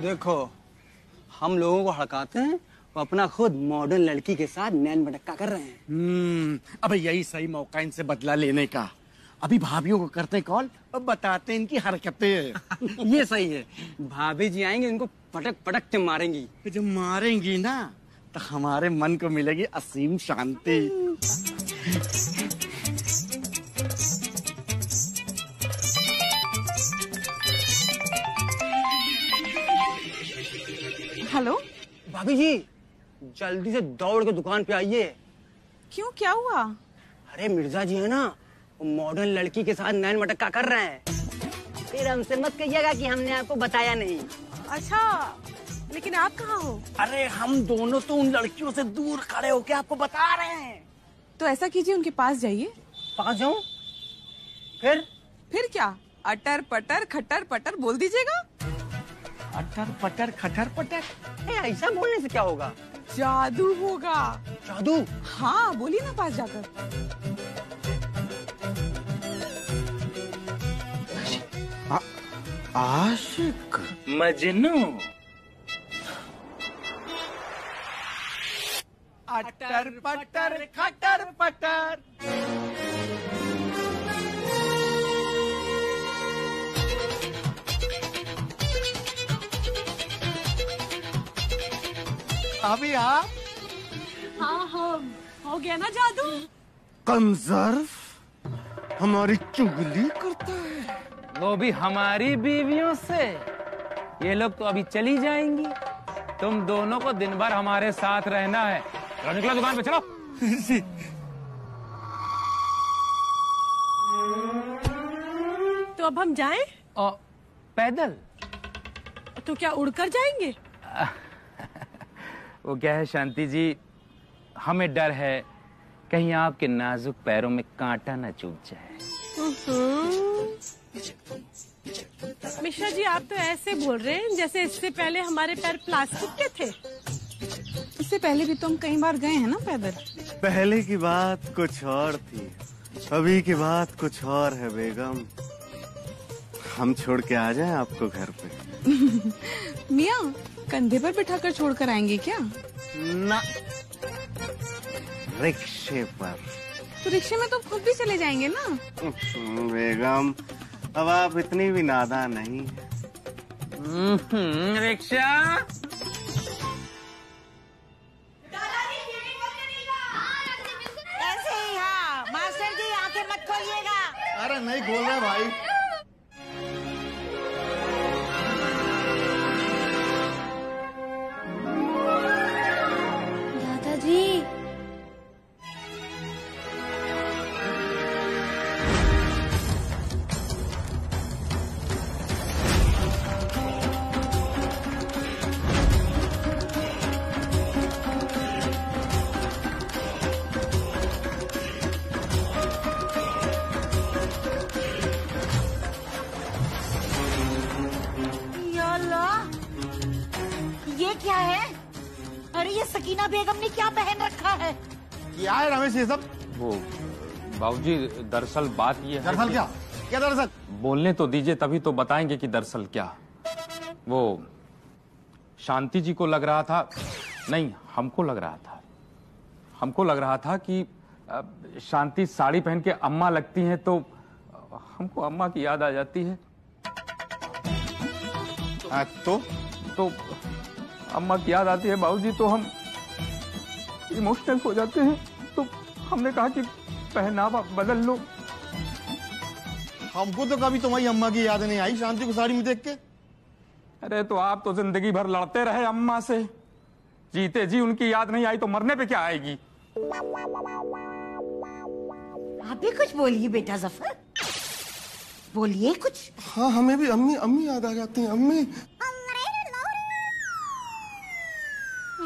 देखो, हम लोगों को हड़काते हैं, वो अपना खुद मॉडर्न लड़की के साथ नैन मटक्का कर रहे हैं। अब यही सही मौका इनसे बदला लेने का। अभी भाभियों को करते कॉल और बताते इनकी हरकतें। ये सही है, भाभी जी आएंगे, इनको पटक पटक के मारेंगी। जब मारेंगी ना तो हमारे मन को मिलेगी असीम शांति। हेलो भाभी जी, जल्दी से दौड़ के दुकान पे आइए। क्यों, क्या हुआ? अरे मिर्जा जी है ना, वो मॉडर्न लड़की के साथ नैन मटक्का कर रहे हैं। फिर हमसे मत कहिएगा कि हमने आपको बताया नहीं। अच्छा, लेकिन आप कहाँ हो? अरे हम दोनों तो उन लड़कियों से दूर खड़े होके आपको बता रहे हैं। तो ऐसा कीजिए, उनके पास जाइए। पास जाऊं? फिर क्या? अटर पटर खटर पटर बोल दीजिएगा। अटर पटर खटर पटर? ऐसा बोलने से क्या होगा? जादू होगा। जादू? हाँ, बोलिए ना पास जाकर। आशिक मजनू। अटर पटर खटर पटर। अभी आप? हाँ, हो गया ना जादू। कंजर्फ हमारी चुगली करता है, वो भी हमारी बीवियों से। ये लोग तो अभी चली जाएंगी, तुम दोनों को दिन भर हमारे साथ रहना है। चलो निकलो दुकान पे, चलो। तो अब हम जाएं? पैदल? तो क्या उड़कर जाएंगे? वो क्या है शांति जी, हमें डर है कहीं आपके नाजुक पैरों में कांटा न चुभ जाए। मिश्रा जी, आप तो ऐसे बोल रहे हैं जैसे इससे पहले हमारे पैर प्लास्टिक के थे। इससे पहले भी तो हम कई बार गए हैं ना पैदल। पहले की बात कुछ और थी, अभी की बात कुछ और है बेगम। हम छोड़ के आ जाएं आपको घर पे? मियाँ, कंधे पर बिठाकर छोड़कर आएंगे क्या? ना, रिक्शे पर। तो रिक्शे में तो खुद भी चले जाएंगे ना। बेगम, अब आप इतनी भी नादान नहीं। रिक्शा। ऐसे ही, हाँ मास्टर जी, आंखें मत खोलिएगा। अरे नहीं खोल रहे भाई। दादाजी, ये क्या है? अरे ये सकीना बेगम ने क्या पहन रखा है? क्या है रमेश ये सब? वो बाबूजी, दरअसल बात ये है। दरअसल क्या? क्या दरअसल? बोलने तो दीजिए, तभी तो बताएंगे कि दरअसल क्या। वो शांति जी को लग रहा था, नहीं हमको लग रहा था कि शांति साड़ी पहन के अम्मा लगती हैं, तो हमको अम्मा की याद आ जाती है। तो अम्मा की याद आती है बाबूजी, तो हम इमोशनल हो जाते हैं। तो हमने कहा कि पहनावा बदल लो। हमको तो कभी तुम्हारी अम्मा की याद नहीं आई शांति को साड़ी में देख के। अरे तो आप तो जिंदगी भर लड़ते रहे अम्मा से, जीते जी उनकी याद नहीं आई तो मरने पे क्या आएगी? आप भी कुछ बोलिए बेटा जफर, बोलिए कुछ। हाँ, हमें भी अम्मी याद आ जाती हैं। अम्मी,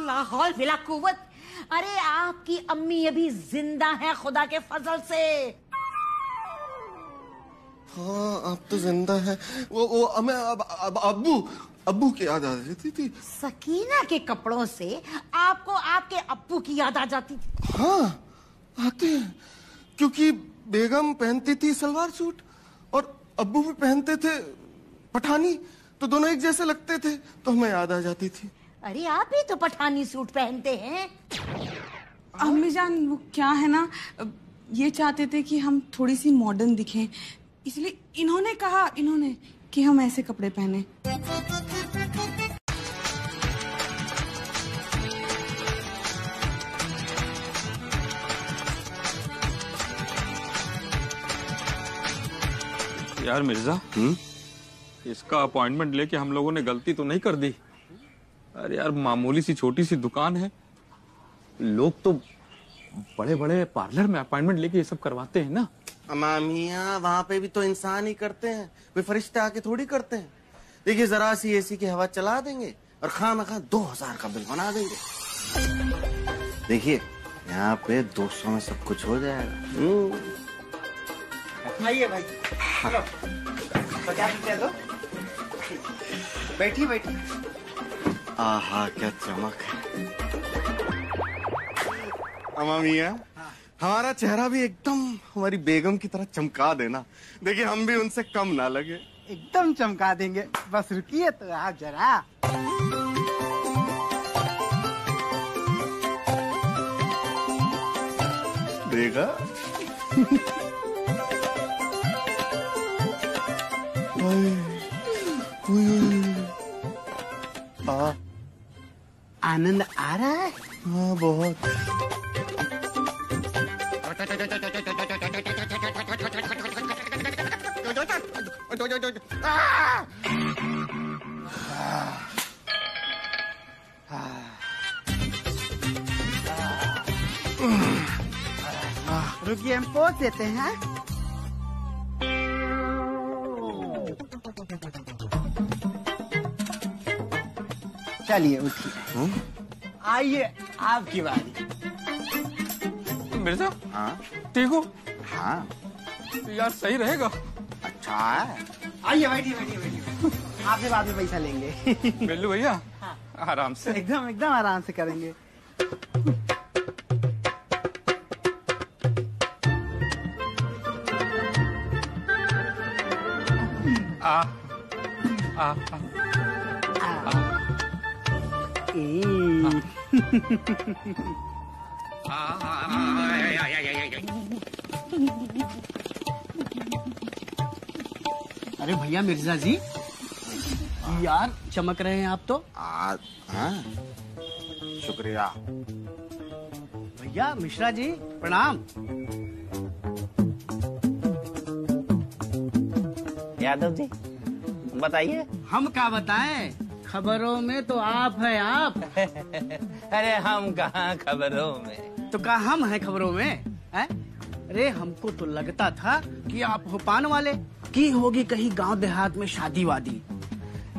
लाहौल बिला कुव्वत। अरे आपकी अम्मी अभी जिंदा है खुदा के फजल से। हाँ आप तो जिंदा है। वो हमें अब अब्बू की याद आ जाती थी। सकीना के कपड़ों से आपको आपके अब्बू की याद आ जाती थी? हाँ आते हैं, क्योंकि बेगम पहनती थी सलवार सूट और अब्बू भी पहनते थे पठानी, तो दोनों एक जैसे लगते थे, तो हमें याद आ जाती थी। अरे आप भी तो पठानी सूट पहनते हैं। अम्मी जान वो क्या है ना, ये चाहते थे कि हम थोड़ी सी मॉडर्न दिखें, इसलिए इन्होंने कहा कि हम ऐसे कपड़े पहने। यार मिर्जा, इसका अपॉइंटमेंट लेके हम लोगों ने गलती तो नहीं कर दी? अरे यार मामूली सी छोटी सी दुकान है, लोग तो बड़े बड़े पार्लर में अपॉइंटमेंट लेके ये सब करवाते हैं ना। अमामिया वहाँ पे भी तो इंसान ही करते हैं, वे फरिश्ते आके थोड़ी करते हैं। देखिए जरा सी एसी की हवा चला देंगे और खाना 2000 का बिल बना देंगे। देखिए यहाँ पे 200 में सब कुछ हो जाएगा। आइए भाई, चलो दो, बैठिए। आहा क्या चमक है अमामिया। हमारा चेहरा भी एकदम हमारी बेगम की तरह चमका देना, देखिए हम भी उनसे कम ना लगे। एकदम चमका देंगे, बस रुकिए तो आप जरा। देखा आनंद आ रहा है? हाँ बहुत। रुकिए हम पोंछ देते हैं। चलिए उठिए, आइए आपकी बारी। मिर्जा हाँ ठीक हो? हाँ यार सही रहेगा। अच्छा है, आइए बैठिए। आपसे बाद में पैसा लेंगे। बिल्लू भैया आराम से, एकदम आराम से करेंगे। अरे भैया मिर्जा जी, यार चमक रहे हैं आप तो। हाँ शुक्रिया। भैया मिश्रा जी प्रणाम। यादव जी बताइए। हम क्या बताएं, खबरों में तो आप हैं आप। अरे हम कहाँ खबरों में, तो कहा हम हैं खबरों में हैं? अरे हमको तो लगता था कि आप हो पान वाले, की होगी कहीं गांव देहात में शादी वादी।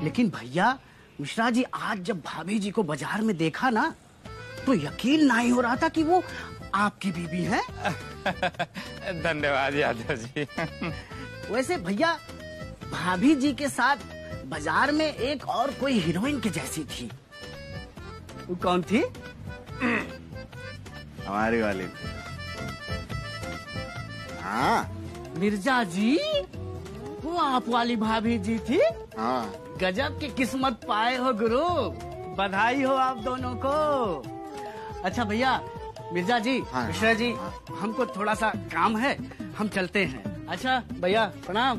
लेकिन भैया मिश्रा जी, आज जब भाभी जी को बाजार में देखा ना, तो यकीन नहीं हो रहा था कि वो आपकी बीबी है। धन्यवाद यादव जी। वैसे भैया भाभी जी के साथ बाजार में एक और कोई हीरोइन के जैसी थी, वो कौन थी? हमारी वाली। हाँ मिर्जा जी, वो आप वाली भाभी जी थी। हाँ गजब की किस्मत पाए हो गुरु, बधाई हो आप दोनों को। अच्छा भैया मिर्जा जी, हाँ, मिश्रा जी, हमको थोड़ा सा काम है, हम चलते हैं। अच्छा भैया प्रणाम।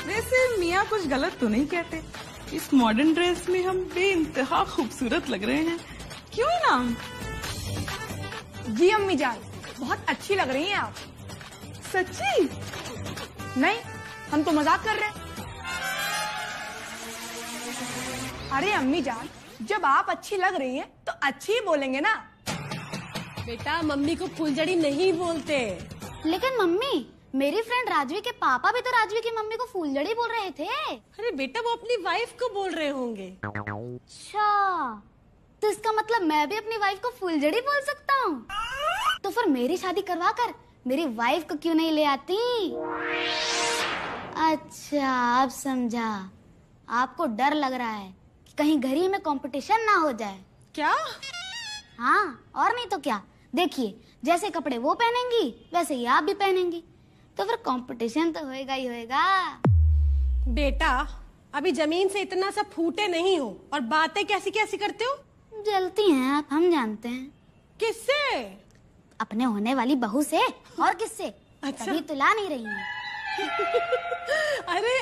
वैसे मियाँ कुछ गलत तो नहीं कहते, इस मॉडर्न ड्रेस में हम बेइंतहा खूबसूरत लग रहे हैं, क्यों ना? जी अम्मी जान, बहुत अच्छी लग रही हैं आप। सच्ची? नहीं, हम तो मजाक कर रहे हैं। अरे अम्मी जान, जब आप अच्छी लग रही हैं तो अच्छी ही बोलेंगे ना। बेटा मम्मी को फुलझड़ी नहीं बोलते। लेकिन मम्मी मेरी फ्रेंड राजवी के पापा भी तो राजवी की मम्मी को फूलझड़ी बोल रहे थे। अरे बेटा वो अपनी वाइफ को बोल रहे होंगे। अच्छा, तो इसका मतलब मैं भी अपनी वाइफ को फूलझड़ी बोल सकता हूँ। तो फिर मेरी शादी करवा कर मेरी वाइफ को क्यों नहीं ले आती? अच्छा अब समझा, आपको डर लग रहा है कि कहीं घर ही में कंपटीशन ना हो जाए। क्या? हाँ और नहीं तो क्या। देखिए जैसे कपड़े वो पहनेंगी वैसे ही आप भी पहनेंगी, तो फिर कंपटीशन तो होएगा ही होएगा। बेटा अभी जमीन से इतना सा फूटे नहीं हो और बातें कैसी कैसी करते हो। जलती हैं आप, हम जानते हैं। किससे? अपने होने वाली बहू से। और किससे? अच्छा। तभी तुला नहीं रही हूँ। अरे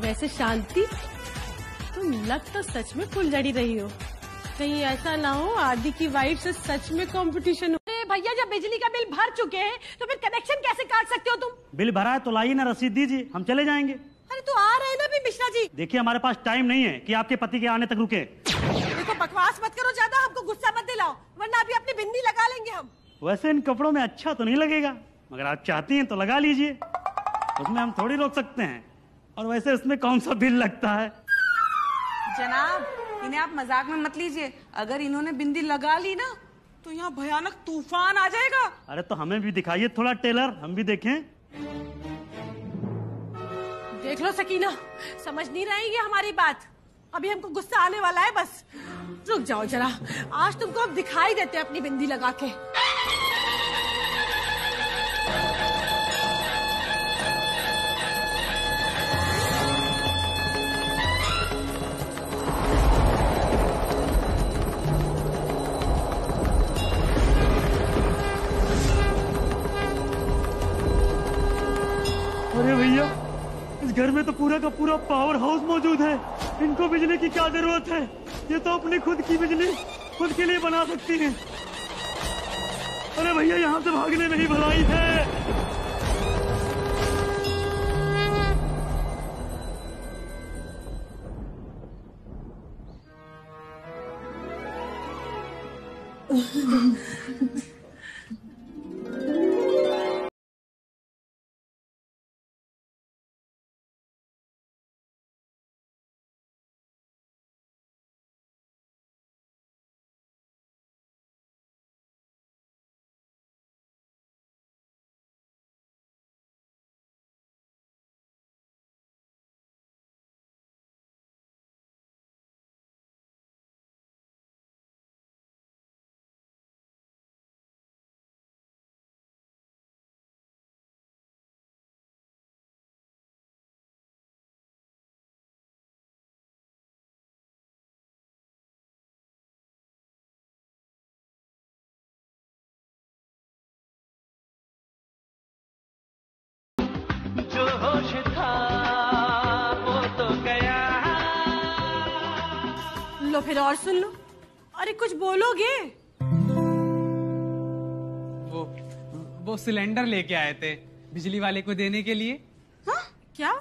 वैसे शांति तुम लग तो सच में फुलझड़ी रही हो, कहीं ऐसा ना हो आदि की वाइफ से सच में कंपटीशन हो। अरे भैया जब बिजली का बिल भर चुके हैं तो फिर कनेक्शन कैसे काट सकते हो तुम? बिल भरा है तो लाइए ना, रसीद दीजिए, हम चले जाएंगे। अरे तो आ रहे हैं ना भी मिश्रा जी। देखिए हमारे पास टाइम नहीं है कि आपके पति के आने तक रुके। देखो बकवास मत करो ज्यादा, हमको गुस्सा मत दिलाओ वरना अभी अपनी बिंदी लगा लेंगे हम। वैसे इन कपड़ों में अच्छा तो नहीं लगेगा, मगर आप चाहती हैं तो लगा लीजिए, उसमें हम थोड़ी रोक सकते हैं। और वैसे उसमें कौन सा बिल लगता है? जनाब इन्हें आप मजाक में मत लीजिए, अगर इन्होंने बिंदी लगा ली ना तो यहाँ भयानक तूफान आ जाएगा। अरे तो हमें भी दिखाइए थोड़ा टेलर, हम भी देखें। देख लो सकीना, समझ नहीं रहेगी हमारी बात, अभी हमको गुस्सा आने वाला है। बस रुक जाओ जरा, आज तुमको अब दिखाई देते हैं अपनी बिंदी लगा के। अरे भैया इस घर में तो पूरा का पूरा पावर हाउस मौजूद है, इनको बिजली की क्या जरूरत है? ये तो अपनी खुद की बिजली खुद के लिए बना सकती हैं। अरे भैया यहाँ से भागने में ही भलाई है। जो होश था वो तो गया। लो फिर और सुन लो। अरे कुछ बोलोगे? वो सिलेंडर लेके आए थे बिजली वाले को देने के लिए। हाँ? क्या?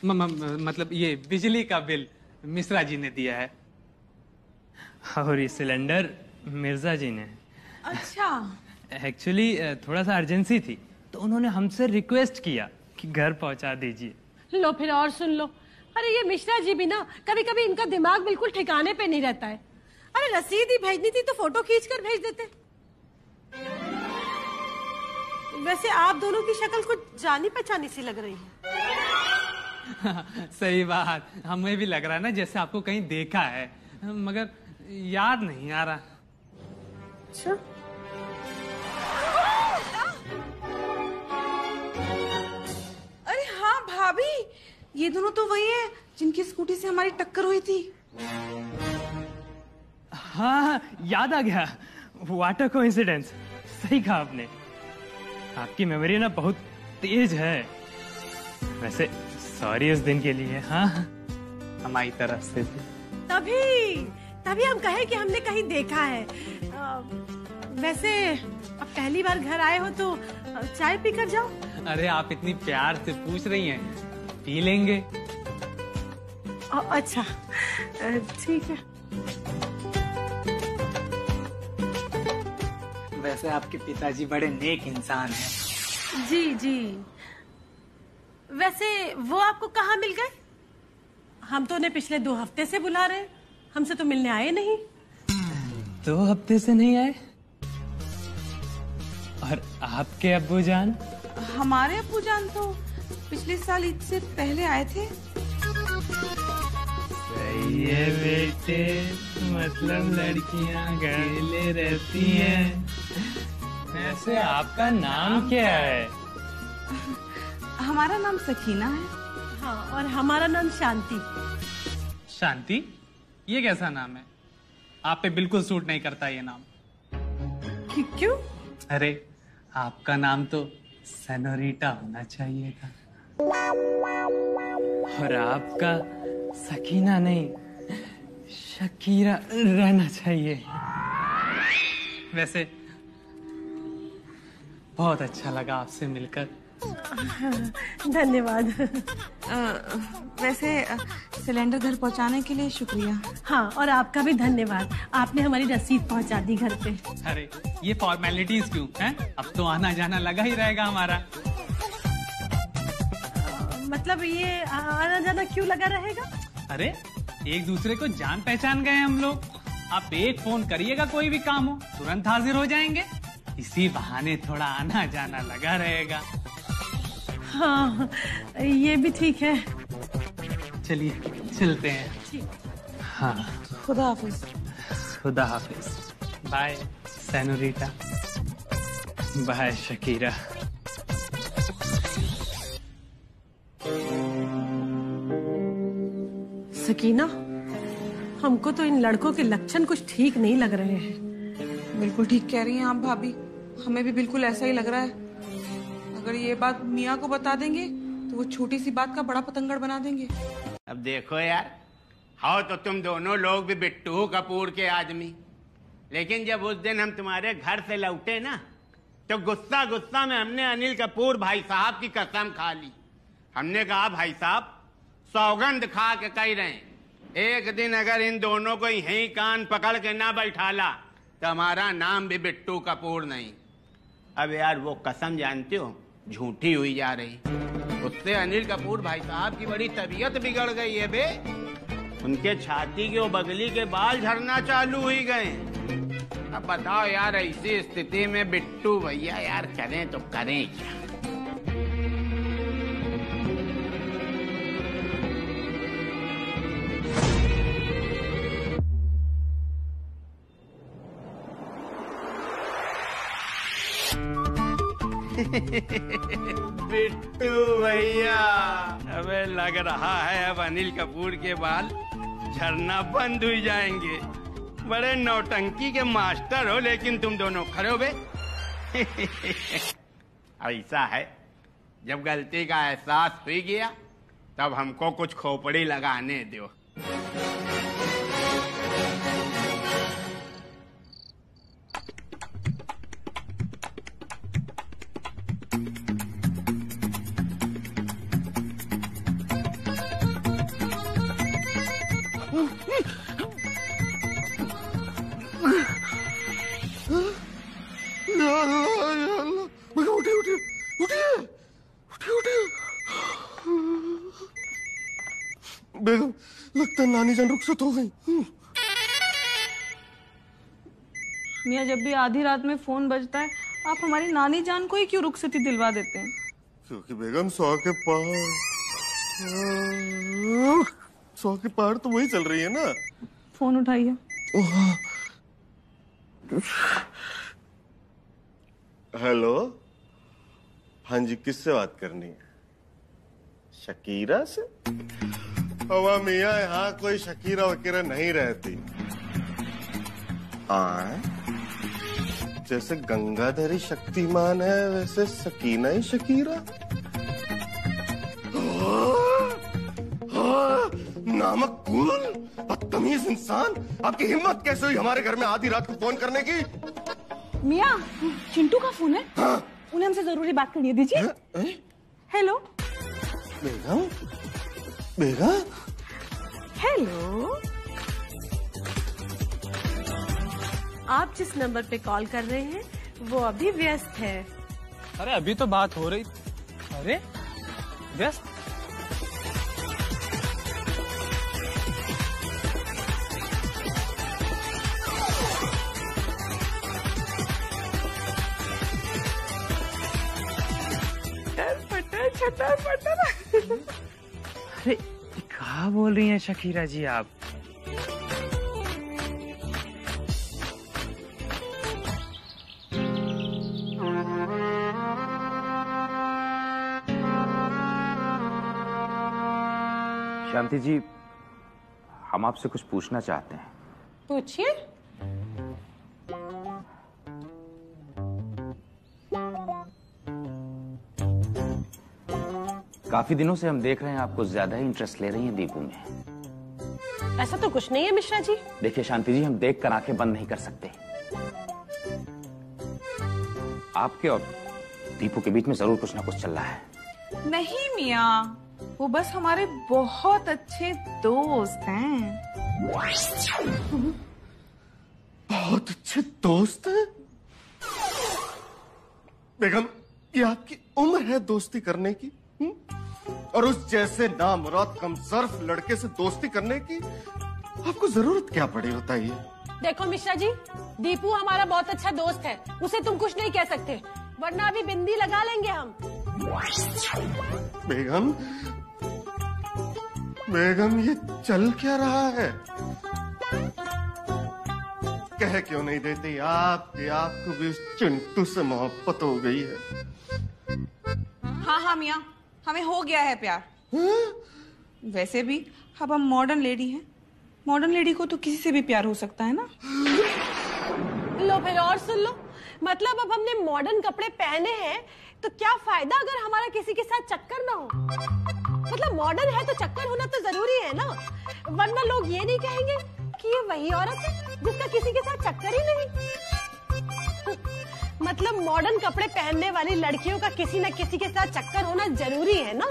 मतलब ये बिजली का बिल मिश्रा जी ने दिया है और ये सिलेंडर मिर्जा जी ने। अच्छा। एक्चुअली थोड़ा सा अर्जेंसी थी तो उन्होंने हमसे रिक्वेस्ट किया कि घर पहुंचा दीजिए। लो फिर और सुन लो। अरे ये मिश्रा जी भी ना कभी कभी इनका दिमाग बिल्कुल ठिकाने पे नहीं रहता है। अरे रसीद ही भेजनी थी तो फोटो खींच कर भेज देते। वैसे आप दोनों की शक्ल कुछ जानी पहचानी सी लग रही है। सही बात, हमें भी लग रहा है ना जैसे आपको कहीं देखा है, मगर याद नहीं आ रहा। अच्छा। अरे हाँ भाभी, ये दोनों तो वही है जिनकी स्कूटी से हमारी टक्कर हुई थी। हाँ याद आ गया, वाटर कोइंसिडेंस। सही कहा आपने, आपकी मेमोरी ना बहुत तेज है। वैसे सॉरी इस दिन के लिए। हाँ हमारी तरफ से तभी हम कहे कि हमने कहीं देखा है। वैसे अब पहली बार घर आए हो तो चाय पी कर जाओ। अरे आप इतनी प्यार से पूछ रही हैं, पी लेंगे। अच्छा ठीक है। वैसे आपके पिताजी बड़े नेक इंसान हैं। जी जी। वैसे वो आपको कहाँ मिल गए? हम तो उन्हें पिछले 2 हफ्ते से बुला रहे हैं, हमसे तो मिलने आए नहीं। 2 हफ्ते से नहीं आए? और आपके अब्बू जान? हमारे अब्बू जान तो पिछले साल ईद से पहले आए थे। सही है बेटे, मतलब लड़कियां अकेले रहती हैं। वैसे आपका नाम क्या है? हमारा नाम सकीना है। हाँ, और हमारा नाम शांति। शांति? ये कैसा नाम है? आप पे बिल्कुल सूट नहीं करता ये नाम। क्यों? अरे आपका नाम तो सेनोरिटा होना चाहिए था। और आपका सकीना नहीं, शकीरा रहना चाहिए। वैसे बहुत अच्छा लगा आपसे मिलकर। धन्यवाद। वैसे सिलेंडर घर पहुंचाने के लिए शुक्रिया। हाँ, और आपका भी धन्यवाद, आपने हमारी रसीद पहुंचा दी घर पे। अरे ये फॉर्मेलिटीज क्यों हैं? अब तो आना जाना लगा ही रहेगा हमारा। मतलब ये आना जाना क्यों लगा रहेगा? अरे एक दूसरे को जान पहचान गए हम लोग। आप एक फोन करिएगा, कोई भी काम हो तुरंत हाजिर हो जाएंगे। इसी बहाने थोड़ा आना जाना लगा रहेगा। हाँ, ये भी ठीक है। चलिए चलते हैं। हाँ, खुदा हाफिज। खुदा हाफिज। Bye senorita. Bye Shakira. Sakina, हमको तो इन लड़कों के लक्षण कुछ ठीक नहीं लग रहे हैं। बिल्कुल ठीक कह रही हैं आप भाभी, हमें भी बिल्कुल ऐसा ही लग रहा है। अगर ये बात मियाँ को बता देंगे तो वो छोटी सी बात का बड़ा पतंगड़ बना देंगे। अब देखो यार, हाँ तो तुम दोनों लोग भी बिट्टू कपूर के आदमी, लेकिन जब उस दिन हम तुम्हारे घर से लौटे ना, तो गुस्सा गुस्सा में हमने अनिल कपूर भाई साहब की कसम खा ली। हमने कहा भाई साहब सौगंध खा के कह रहे हैं, एक दिन अगर इन दोनों को यहीं कान पकड़ के ना बैठाला तो हमारा नाम भी बिट्टू कपूर नहीं। अब यार वो कसम जानते हो झूठी हुई जा रही। उससे अनिल कपूर भाई साहब की बड़ी तबीयत बिगड़ गई है बे। उनके छाती के वो बगली के बाल झड़ना चालू हो गए। अब बताओ यार, ऐसी स्थिति में बिट्टू भैया यार करें तो करें क्या? बिट्टू भैया, अबे लग रहा है अब अनिल कपूर के बाल झड़ना बंद हो जाएंगे। बड़े नौटंकी के मास्टर हो, लेकिन तुम दोनों खड़े हो बे। ऐसा है, जब गलती का एहसास हो गया तब हमको कुछ खोपड़ी लगाने दो। बेगम, लगता है नानी जान रुखसत हो गई। मियाँ, जब भी आधी रात में फोन बजता है आप हमारी नानी जान को ही क्यों रुखसती दिलवा देते हैं? क्योंकि बेगम 100 के पार तो वही चल रही है ना। फोन उठाइए। हेलो, हाँ जी, किससे बात करनी है? शकीरा से? हवा मियाँ, यहाँ कोई शकीरा वकीरा नहीं रहती। जैसे गंगाधरी शक्तिमान है वैसे सकीना ही शकीरा। नामक कूल, बदतमीज इंसान, आपकी हिम्मत कैसे हुई हमारे घर में आधी रात को फोन करने की? मियाँ, चिंटू का फोन है। हाँ? उन्हें हमसे जरूरी बात करनी है, दीजिए। हेलो बेगम, बेगम, हेलो, आप जिस नंबर पे कॉल कर रहे हैं वो अभी व्यस्त है। अरे अभी तो बात हो रही। अरे व्यस्त? छटर पटर। अरे क्या बोल रही हैं शकीरा जी आप? शांति जी, हम आपसे कुछ पूछना चाहते हैं। पूछिए। काफी दिनों से हम देख रहे हैं आपको ज्यादा ही इंटरेस्ट ले रही हैं दीपू में। ऐसा तो कुछ नहीं है मिश्रा जी। देखिए शांति जी, हम देखकर आंखें बंद नहीं कर सकते। आपके और दीपू के बीच में जरूर कुछ ना कुछ चल रहा है। नहीं मियाँ, वो बस हमारे बहुत अच्छे दोस्त हैं। बहुत अच्छे दोस्त हैं? बेगम, ये आपकी उम्र है दोस्ती करने की? और उस जैसे नामुराद कमजोर लड़के से दोस्ती करने की आपको जरूरत क्या पड़ी, बताइए। देखो मिश्रा जी, दीपू हमारा बहुत अच्छा दोस्त है, उसे तुम कुछ नहीं कह सकते, वरना अभी बिंदी लगा लेंगे हम। बेगम, बेगम ये चल क्या रहा है? कह क्यों नहीं देती आपको भी उस चिंटू से मोहब्बत हो गई है? हाँ हाँ मियाँ, हमें हो गया है प्यार। वैसे भी अब हम मॉडर्न लेडी हैं, मॉडर्न लेडी को तो किसी से भी प्यार हो सकता है ना। लो फिर और सुन लो, मतलब अब हमने मॉडर्न कपड़े पहने हैं तो क्या फायदा अगर हमारा किसी के साथ चक्कर ना हो? मतलब मॉडर्न है तो चक्कर होना तो जरूरी है ना, वरना लोग ये नहीं कहेंगे कि ये वही औरत है जिसका किसी के साथ चक्कर ही नहीं। मतलब मॉडर्न कपड़े पहनने वाली लड़कियों का किसी न किसी के साथ चक्कर होना जरूरी है ना।